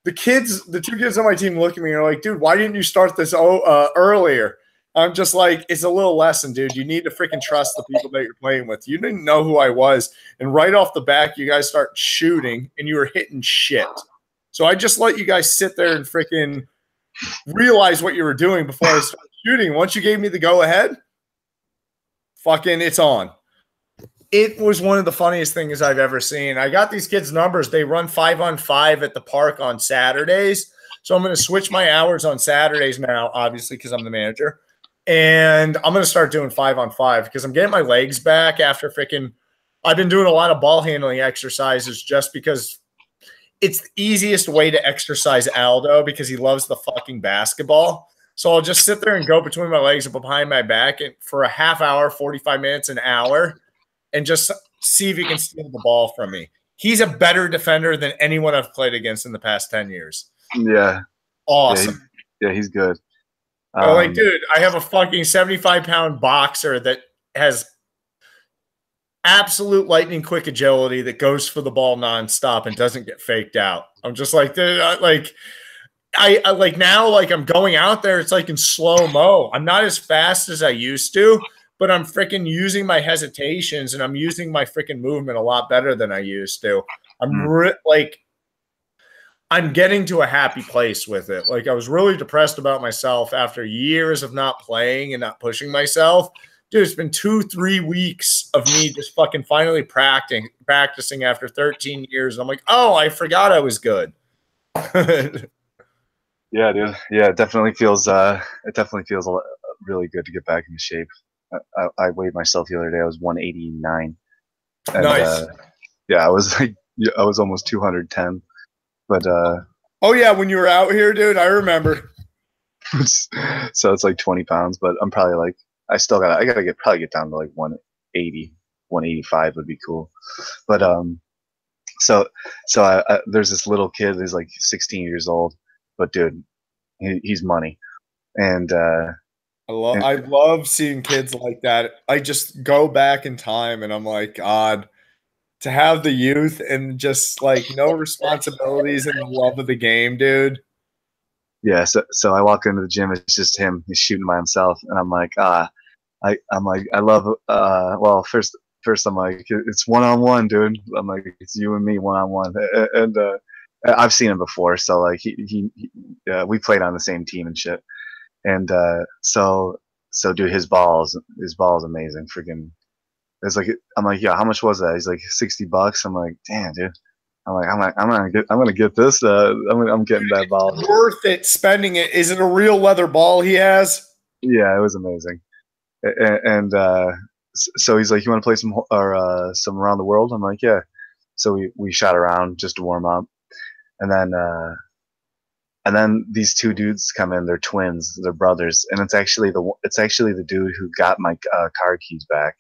The 2 kids on my team look at me and are like, dude, why didn't you start this earlier? I'm just like, it's a little lesson, dude. You need to freaking trust the people that you're playing with. You didn't know who I was. And right off the back, you guys start shooting and you were hitting shit. So I just let you guys sit there and freaking realize what you were doing before I started shooting. Once you gave me the go ahead, fucking it's on. It was one of the funniest things I've ever seen. I got these kids' numbers. They run 5-on-5 at the park on Saturdays. So I'm going to switch my hours on Saturdays now, obviously, because I'm the manager. And I'm going to start doing 5-on-5 because I'm getting my legs back after freaking – I've been doing a lot of ball handling exercises just because it's the easiest way to exercise Aldo because he loves the fucking basketball. So I'll just sit there and go between my legs and behind my back for a half hour, 45 minutes, an hour, and just see if he can steal the ball from me. He's a better defender than anyone I've played against in the past 10 years. Yeah. Awesome. Yeah, he's good. Like, dude, I have a fucking 75-pound boxer that has absolute lightning quick agility that goes for the ball nonstop and doesn't get faked out. I'm just like, dude, I like now, like I'm going out there, it's like in slow-mo. I'm not as fast as I used to, but I'm freaking using my hesitations and I'm using my freaking movement a lot better than I used to. I'm getting to a happy place with it. Like I was really depressed about myself after years of not playing and not pushing myself. Dude, it's been 2-3 weeks of me just fucking finally practicing after 13 years. And I'm like, oh, I forgot I was good. Yeah, dude. Yeah, it definitely feels really good to get back into shape. I weighed myself the other day. I was 189. And, nice. Yeah, I was almost 210. But oh yeah, when you were out here, dude, I remember. So it's like 20 pounds, but I'm probably like I gotta get down to like 180, 185 would be cool. But so there's this little kid who's like 16 years old, but dude, he's money, and I love seeing kids like that. I just go back in time and I'm like, God, to have the youth and just like no responsibilities and the love of the game, dude. Yeah, so I walk into the gym, it's just him. He's shooting by himself, and I'm like, I love. Well, first I'm like, it's 1-on-1, dude. I'm like, it's you and me 1-on-1, and I've seen him before, so like we played on the same team and shit, and so dude, his ball is amazing, freaking. It's like I'm like, yeah, how much was that? He's like $60. I'm like, damn, dude. I'm gonna get this. I'm getting that ball. Worth it spending it. Is it a real leather ball he has? Yeah, it was amazing. And so he's like, you want to play some around the world? I'm like, yeah. So we shot around just to warm up, and then these two dudes come in. They're twins. They're brothers, and it's actually the dude who got my car keys back.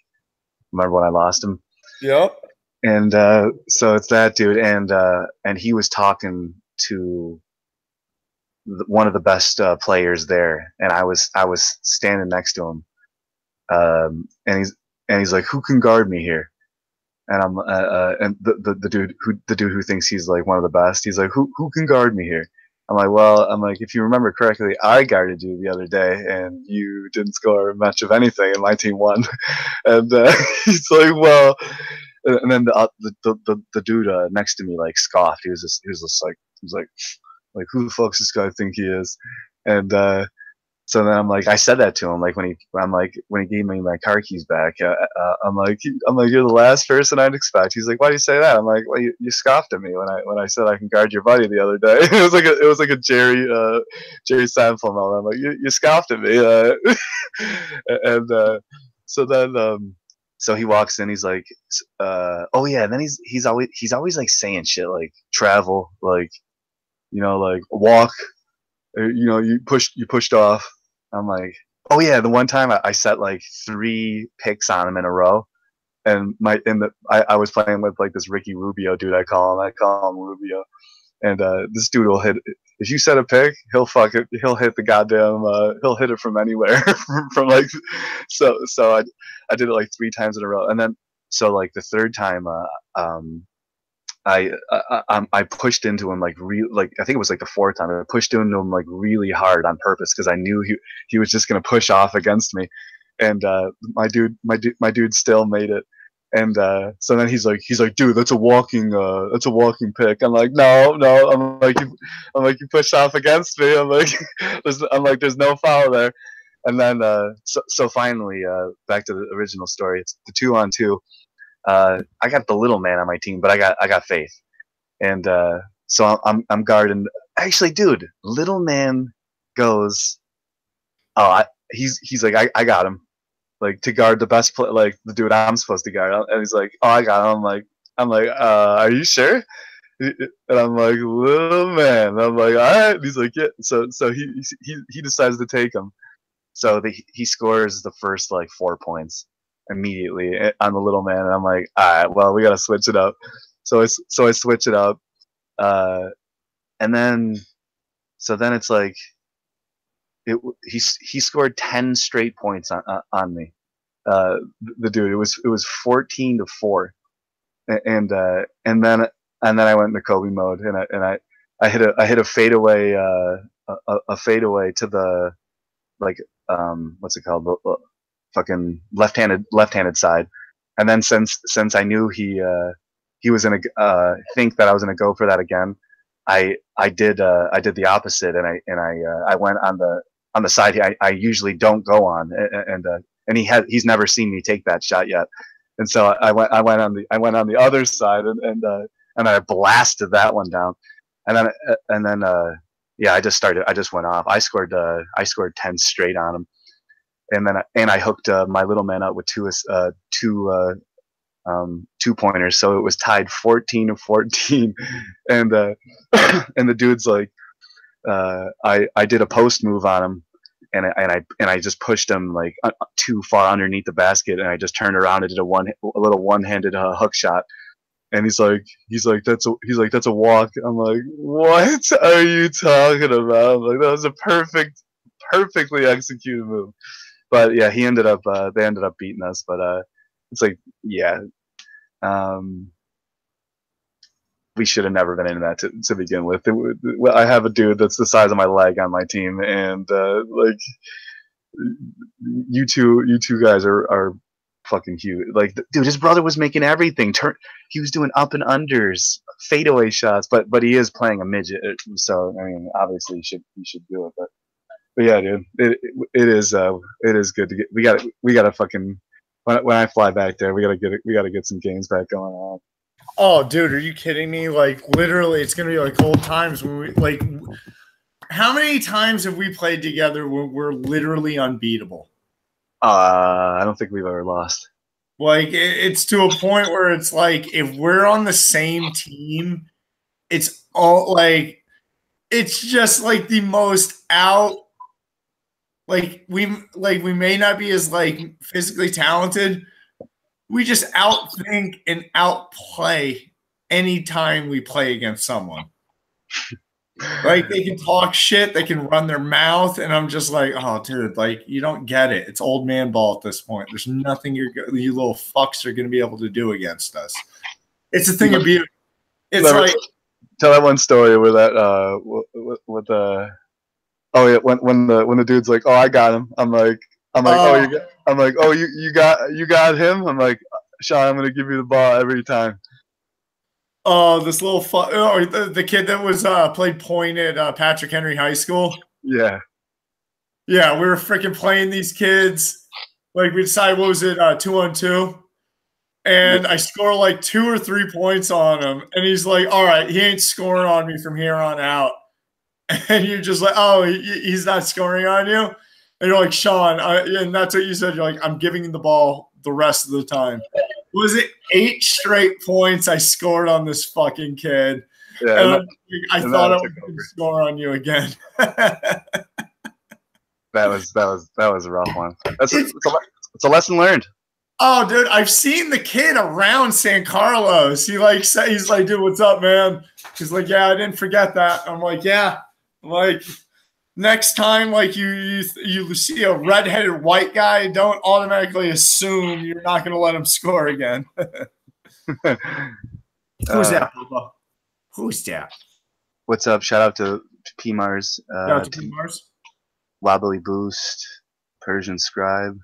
Remember when I lost him? Yep. And so it's that dude, and he was talking to one of the best players there, and I was standing next to him, and he's like, who can guard me here? And I'm and the dude who thinks he's like one of the best, he's like, who can guard me here? I'm like, if you remember correctly, I guarded you the other day, and you didn't score much of anything, and my team won. And he's like, well, and then the dude next to me like scoffed. He was just like, who the fuck's this guy think he is? And so then I'm like, I said that to him, like when he gave me my car keys back, I'm like, you're the last person I'd expect. He's like, why do you say that? I'm like, well, you scoffed at me when I said I can guard your buddy the other day. It was like a Jerry Seinfeld moment. I'm like, you scoffed at me, and so then so he walks in. He's like, oh yeah, and then he's always like saying shit like travel, like like walk. You pushed off. I'm like, oh yeah, the one time I set like 3 picks on him in a row, and I was playing with like this Ricky Rubio dude. I call him Rubio, and this dude will hit. If you set a pick, he'll hit the goddamn. He'll hit it from anywhere. from like, so I did it like 3 times in a row, and then so like the third time, I pushed into him like I think it was like the fourth time. I pushed into him like really hard on purpose because I knew he was just gonna push off against me, and my dude still made it. And so then he's like, dude, that's a walking pick. I'm like, no. I'm like, you pushed off against me. I'm like, there's no foul there. And then so finally, back to the original story. It's the 2-on-2. I got the little man on my team, but I got Faith, and so I'm guarding. Actually, dude, little man goes. Oh, he's like, I got him, like to guard the best play, like the dude I'm supposed to guard, and he's like, oh, I got him. I'm like, are you sure? And I'm like, little man. And I'm like, all right. And he's like, yeah. So he decides to take him. So he scores the first like 4 points immediately on the little man, and I'm like, all right, well, we gotta switch it up. So I switch it up, and then it's like he scored 10 straight points on me. The dude, it was 14-4, and then I went into Kobe mode, and I hit a fadeaway a fadeaway to the like what's it called, the fucking left-handed side, and then since I knew he was gonna think that I was gonna go for that again, I did the opposite, and I went on the side I usually don't go on, and he's never seen me take that shot yet, and so I went on the other side, and I blasted that one down, and then yeah, I just went off. I scored 10 straight on him, and I hooked my little man up with two 2-pointers, so it was tied 14-14, and and the dude's like, I did a post move on him, and I just pushed him like too far underneath the basket, and I just turned around and did a little one-handed hook shot. And he's like, that's a walk. I'm like, what are you talking about? I'm like, that was a perfectly executed move. But yeah, they ended up beating us. But it's like, yeah, we should have never been into that to begin with. I have a dude that's the size of my leg on my team, and like you two guys are fucking huge. Like, dude, his brother was making everything. He was doing up and unders, fadeaway shots, but he is playing a midget, so I mean, obviously he should do it. But yeah, dude, it is good to get. We gotta fucking when I fly back there, we gotta get some games back going on. Oh, dude, are you kidding me? Like, literally, it's gonna be like old times when we like. How many times have we played together where we're literally unbeatable? I don't think we've ever lost. Like, it's to a point where it's like, if we're on the same team, it's all like, it's just like the most out. Like we may not be as like physically talented. We just outthink and outplay anytime we play against someone. Like, they can talk shit, they can run their mouth, and I'm just like, oh, dude, like, you don't get it. It's old man ball at this point. There's nothing you little fucks are going to be able to do against us. It's a thing of beauty. It's like, tell that one story where that with oh yeah, when the dude's like, oh, I got him. I'm like, oh, you got him. I'm like, Sean, I'm gonna give you the ball every time. Oh, this little the kid that was played point at Patrick Henry High School. Yeah. Yeah, we were freaking playing these kids. Like, we decided, what was it, 2-on-2? And I score like 2 or 3 points on him. And he's like, all right, he ain't scoring on me from here on out. And you're just like, oh, he's not scoring on you? And you're like, Sean, and that's what you said. You're like, I'm giving him the ball the rest of the time. Was it 8 straight points I scored on this fucking kid? Yeah, and I thought I would score on you again. That was a rough one. It's a lesson learned. Oh, dude, I've seen the kid around San Carlos. He's like, dude, what's up, man? He's like, yeah, I didn't forget that. I'm like, yeah. I'm like, next time, like, you see a redheaded white guy, don't automatically assume you're not going to let him score again. Who's that, Bubba? Who's that? What's up? Shout out to PMars, Shout out to Mars. Wobbly Boost, Persian Scribe.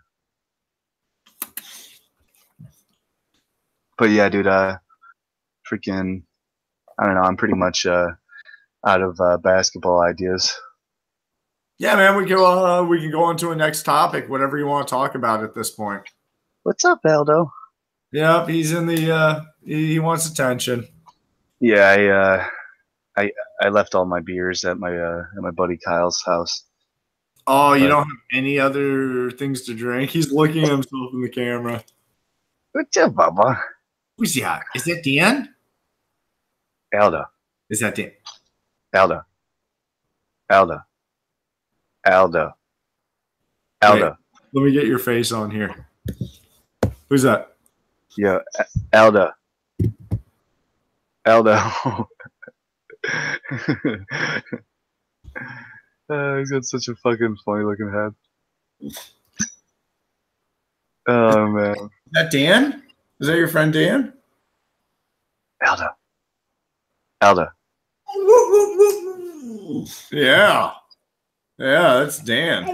But yeah, dude, freaking, I don't know. I'm pretty much out of basketball ideas. Yeah, man, we can go on to a next topic, whatever you want to talk about at this point. What's up, Aldo? Yep, he's in the he wants attention. Yeah, I left all my beers at my buddy Kyle's house. Oh, you don't have any other things to drink? He's looking at himself in the camera. What's up, Bubba? Who's that? Is that Dan? Aldo. Is that Dan? Aldo. Aldo. Aldo. Aldo. Wait, let me get your face on here. Who's that? Yeah, Aldo. Aldo. He's got such a fucking funny looking head. Oh man. Is that Dan? Is that your friend Dan? Aldo. Aldo. Yeah. Yeah, that's Dan.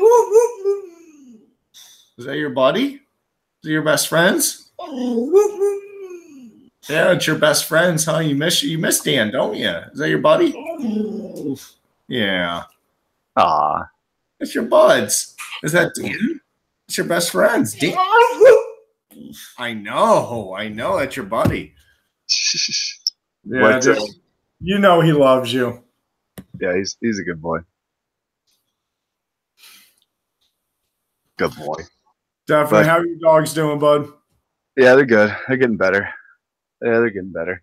Is that your buddy? Is it your best friends? Yeah, it's your best friends, huh? You miss Dan, don't you? Is that your buddy? Yeah. Aw. It's your buds. Is that Dan? It's your best friends. Dan. I know. That's your buddy. Yeah, dude, you know he loves you. Yeah, he's a good boy. Good boy. Definitely. But, how are your dogs doing, bud? Yeah, they're good. They're getting better. Yeah, they're getting better.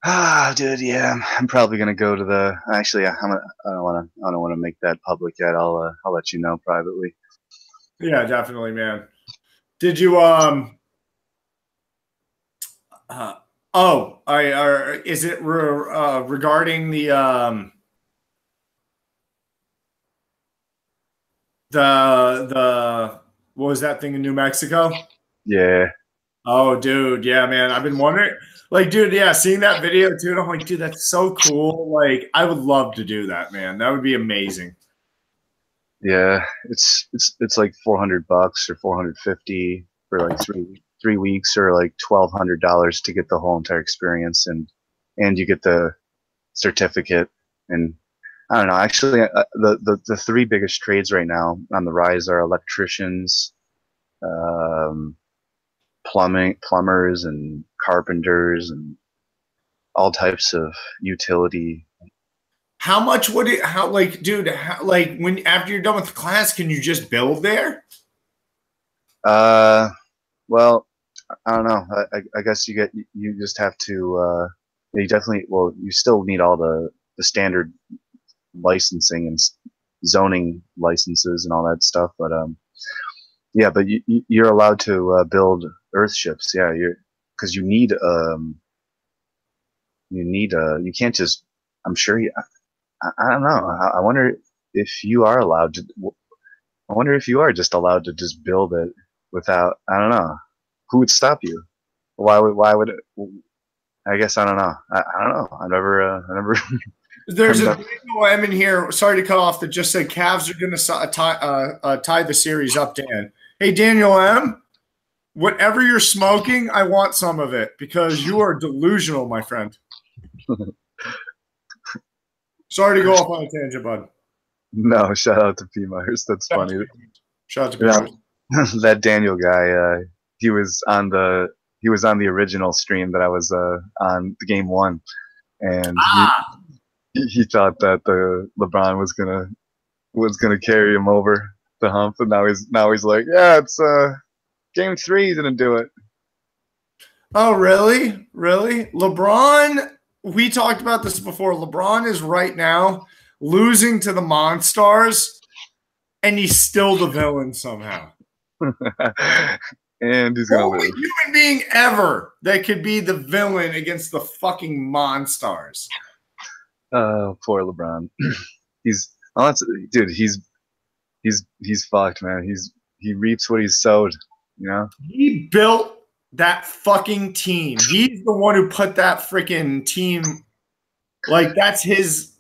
Ah, dude. Yeah, I'm probably gonna go to the. Actually, I don't want to make that public yet. I'll let you know privately. Yeah, definitely, man. Did you is it regarding the what was that thing in New Mexico? Yeah. Oh, dude, yeah, man. I've been wondering, like, dude, yeah, seeing that video too, and I'm like, dude, that's so cool. Like, I would love to do that, man. That would be amazing. Yeah, it's like $400 or $450 for like three weeks, or like $1,200 to get the whole entire experience, and you get the certificate. And I don't know. Actually, the three biggest trades right now on the rise are electricians, plumbers, and carpenters, and all types of utility. How much would it? How, like, dude? How, like, when after you're done with the class, can you just build there? Well, I don't know. I guess you just have to. You definitely. Well, you still need all the standard licensing and zoning licenses and all that stuff. But yeah. But you're allowed to build Earth ships. Yeah, because you need you can't just. I'm sure you. I don't know. I wonder if you are allowed to. I wonder if you are just allowed to just build it without. I don't know. Who would stop you? Why would it? I guess I don't know. I don't know. I never. There's a Daniel M in here. Sorry to cut off. That just said Cavs are going to tie the series up. Dan, hey Daniel M, whatever you're smoking, I want some of it because you are delusional, my friend. Sorry to go off on a tangent, bud. No, shout out to P. Myers. That's funny. Shout out to P. Myers. That Daniel guy. He was on the original stream that I was on the game one, and he thought that the LeBron was gonna carry him over the hump, and now he's like, yeah, it's game 3 he's gonna do it. Oh, really? Really? LeBron, we talked about this before. LeBron is right now losing to the Monstars, and he's still the villain somehow. And he's gonna lose. Only human being ever that could be the villain against the fucking Monstars. Poor LeBron. He's fucked, man. He reaps what he's sowed. You know. He built that fucking team. He's the one who put that freaking team. Like that's his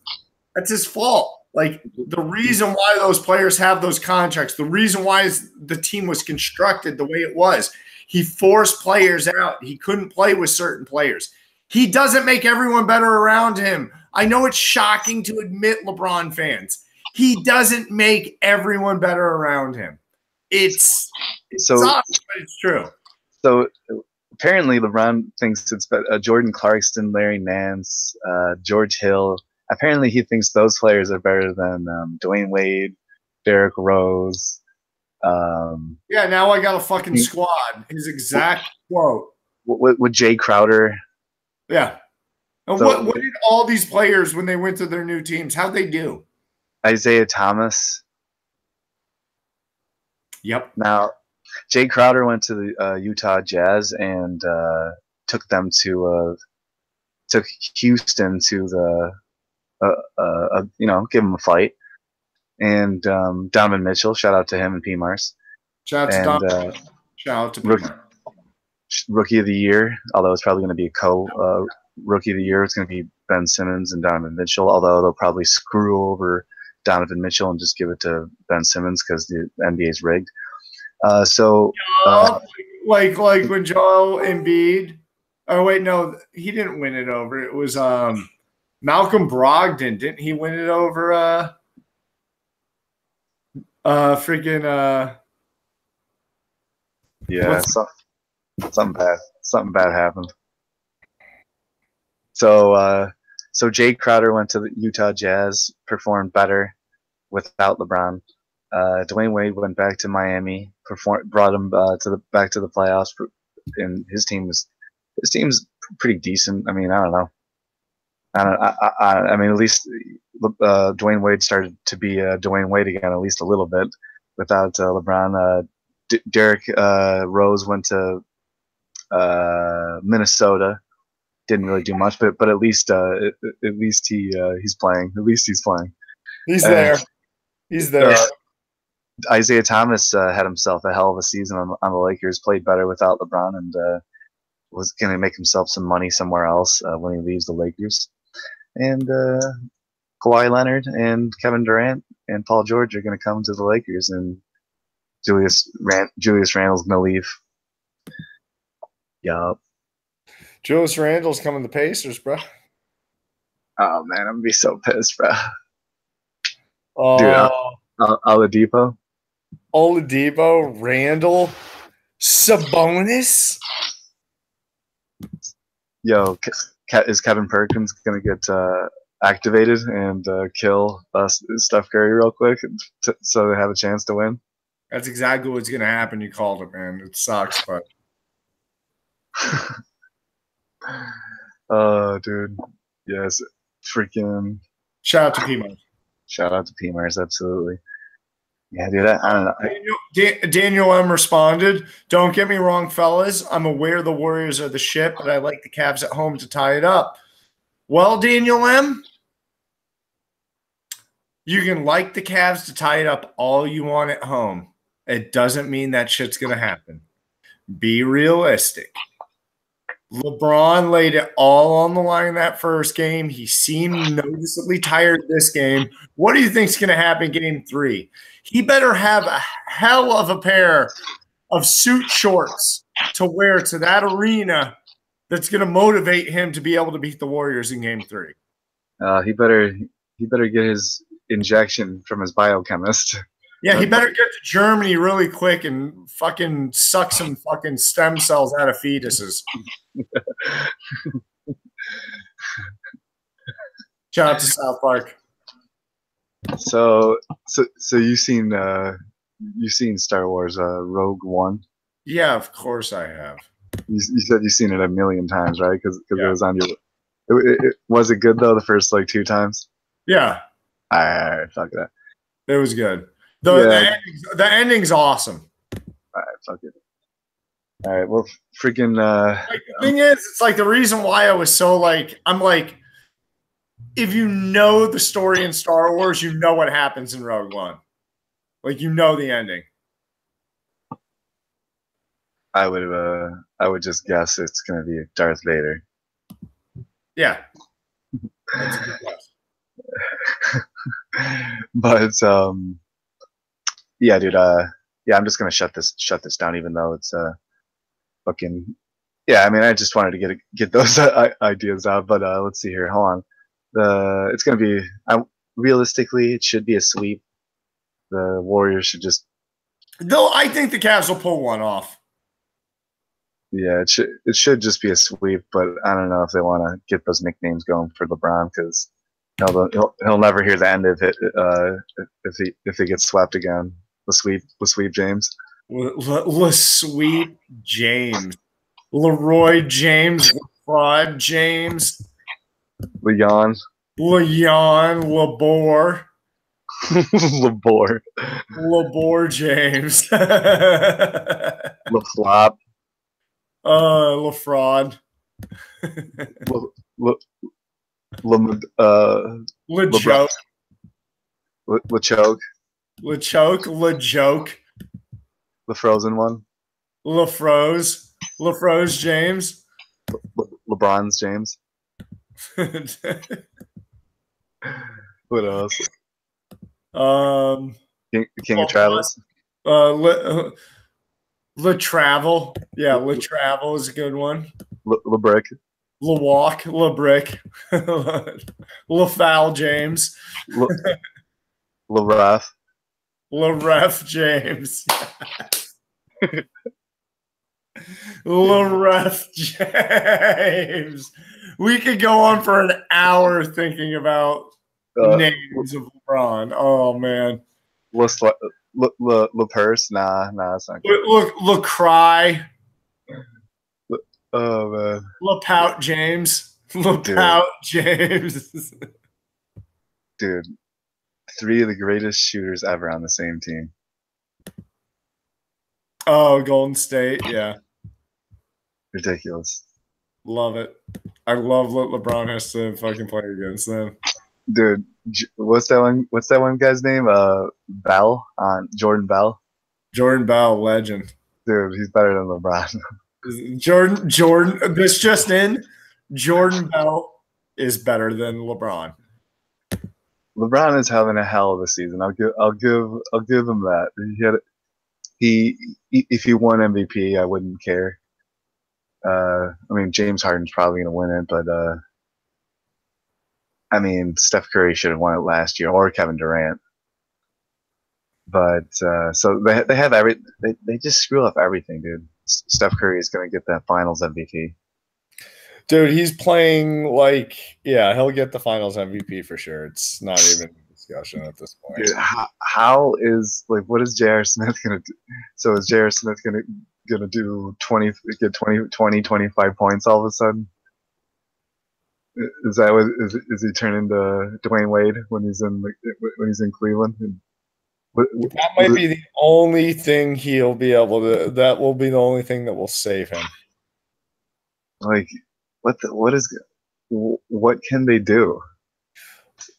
fault. Like the reason why those players have those contracts, the reason why the team was constructed the way it was, he forced players out. He couldn't play with certain players. He doesn't make everyone better around him. I know it's shocking to admit, LeBron fans. He doesn't make everyone better around him. It sucks, but it's true. So apparently LeBron thinks it's Jordan Clarkson, Larry Nance, George Hill. Apparently he thinks those players are better than Dwayne Wade, Derrick Rose. Yeah, now I got a fucking squad. His exact quote. With Jay Crowder. Yeah. And so, what did all these players, when they went to their new teams, how'd they do? Isaiah Thomas. Yep. Now, Jay Crowder went to the Utah Jazz and took Houston to the give him a fight. And Donovan Mitchell, shout out to him and PMars. Shout out to Donovan. Shout out to PMars. Rookie of the year, although it's probably going to be a rookie of the year. It's going to be Ben Simmons and Donovan Mitchell, although they'll probably screw over Donovan Mitchell and just give it to Ben Simmons because the NBA is rigged. Like when Joel Embiid. Oh wait, no, he didn't win it over. It was Malcolm Brogdon. Didn't he win it over? Yeah, something bad happened. So Jay Crowder went to the Utah Jazz, performed better without LeBron. Dwayne Wade went back to Miami, brought him back to the playoffs, and his team's pretty decent. I mean, I don't know. I mean, at least Dwayne Wade started to be Dwayne Wade again, at least a little bit, without LeBron. Derrick Rose went to Minnesota. Didn't really do much, but at least he's playing. At least he's playing. He's there. He's there. Isaiah Thomas had himself a hell of a season on the Lakers. Played better without LeBron, and was going to make himself some money somewhere else when he leaves the Lakers. And Kawhi Leonard and Kevin Durant and Paul George are going to come to the Lakers, and Julius Randle's going to leave. Yup. Julius Randle's coming to the Pacers, bro. Oh man, I'm gonna be so pissed, bro. Oh, dude, Oladipo, Randle, Sabonis. Yo, is Kevin Perkins gonna get activated and kill Steph Curry real quick, so they have a chance to win? That's exactly what's gonna happen. You called it, man. It sucks, but. Oh, dude. Yes. Freaking. Shout out to PMars. Shout out to PMars, absolutely. Yeah, dude, I don't know. Daniel M. responded, "Don't get me wrong, fellas. I'm aware the Warriors are the shit, but I like the Cavs at home to tie it up." Well, Daniel M., you can like the Cavs to tie it up all you want at home. It doesn't mean that shit's going to happen. Be realistic. LeBron laid it all on the line that first game. He seemed noticeably tired this game. What do you think is going to happen game 3? He better have a hell of a pair of suit shorts to wear to that arena that's going to motivate him to be able to beat the Warriors in game 3. He better get his injection from his biochemist. Yeah, he better get to Germany really quick and fucking suck some fucking stem cells out of fetuses. Shout out to South Park. So you've seen Star Wars Rogue One? Yeah, of course I have. You said you've seen it a million times, right? Because it was on your. Was it good though? The first 2 times. Yeah. All right, fuck that. It was good. The ending's awesome. All right, fuck it. All right, well, freaking. The thing is, it's the reason why I was so if you know the story in Star Wars, you know what happens in Rogue One. You know the ending. I would I would just guess it's going to be Darth Vader. Yeah. That's a good guess. But yeah, dude. Yeah, I'm just gonna shut this down, even though it's fucking. Yeah, I mean, I just wanted to get those ideas out. But let's see here. Hold on. It's gonna be. Realistically, it should be a sweep. The Warriors should just. Though I think the Cavs will pull one off. Yeah, it should just be a sweep, but I don't know if they want to get those nicknames going for LeBron because he'll never hear the end of it if he gets swept again. The sweep James. Sweep James. Leroy James. LeBron James. Leon. Labor. Labor. Labor James. LaFlop. LaFraud. LeJoke. LeChoke. LeJoke. The frozen one. LaFroze James. LeBron's James. What else? King of Travels. LeTravel. Yeah, LeTravel is a good one. LeBrick. LeWalk. LeBrick. LaFoul James. LaRef. LaRef James. LaRef James. We could go on for an hour thinking about names of LeBron. Oh man. LaPurse. Nah, it's not good. LaCry. Oh man. LaPout James. LaPout James. Dude, 3 of the greatest shooters ever on the same team. Oh, Golden State, yeah. Ridiculous. Love it. I love what LeBron has to fucking play against them. Dude, what's that one guy's name? Bell on Jordan Bell. Jordan Bell, legend. Dude, he's better than LeBron. Jordan. This just in. Jordan Bell is better than LeBron. LeBron is having a hell of a season. I'll give him that. If he won MVP, I wouldn't care. I mean, James Harden's probably gonna win it, but I mean, Steph Curry should have won it last year, or Kevin Durant. But so they have they just screw up everything, dude. Steph Curry is gonna get that Finals MVP. Dude, he's playing he'll get the Finals MVP for sure. It's not even a discussion at this point. Dude, how is what is J.R. Smith gonna do? So is J.R. Smith gonna do 20, 25 points all of a sudden? Is that is he turning into Dwayne Wade when he's in Cleveland? That might be the only thing he'll be able to. That will be the only thing that will save him. What can they do?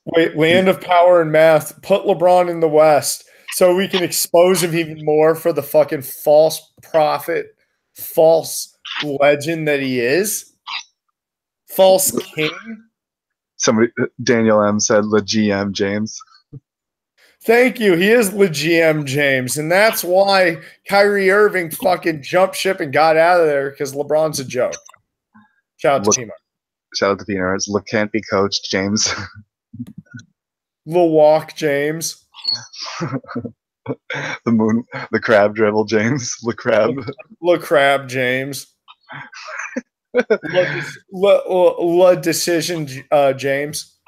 Wait, land of power and math. Put LeBron in the West so we can expose him even more for the fucking false prophet, false legend that he is. False king. Daniel M said, "Le GM James." Thank you. He is Le GM James, and that's why Kyrie Irving fucking jumped ship and got out of there because LeBron's a joke. Shout out to P-Mart. Shout out to P-Mart. Look, can't be coached, James. LeWalk James. The crab dribble, James. LeCrab James. La decision, James.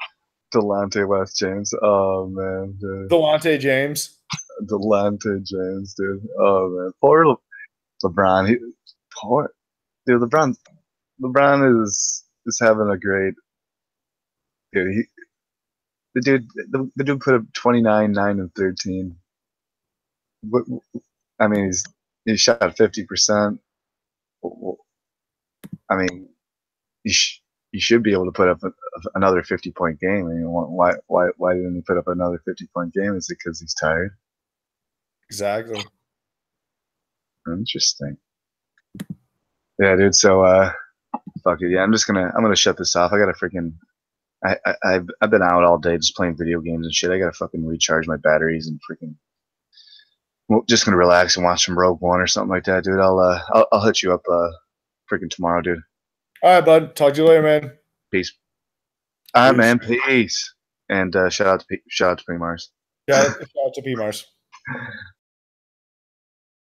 Delonte West James. Oh man, dude. Delonte James. Delonte James, dude. Oh man, poor LeBron. Dude. LeBron is having a great. Dude, the dude put up 29, 9, and 13. I mean, he shot 50%. I mean, you should be able to put up another 50-point game. I mean, why didn't he put up another 50-point game? Is it because he's tired? Exactly. Interesting. Yeah, dude. So, fuck it. Yeah, I'm gonna shut this off. I gotta freaking. I've been out all day just playing video games and shit. I gotta fucking recharge my batteries and freaking. Well, just gonna relax and watch some Rogue One or something like that, dude. I'll hit you up freaking tomorrow, dude. All right, bud. Talk to you later, man. Peace. All right, man. Peace. And shout out to P Mars. Shout out to P Mars.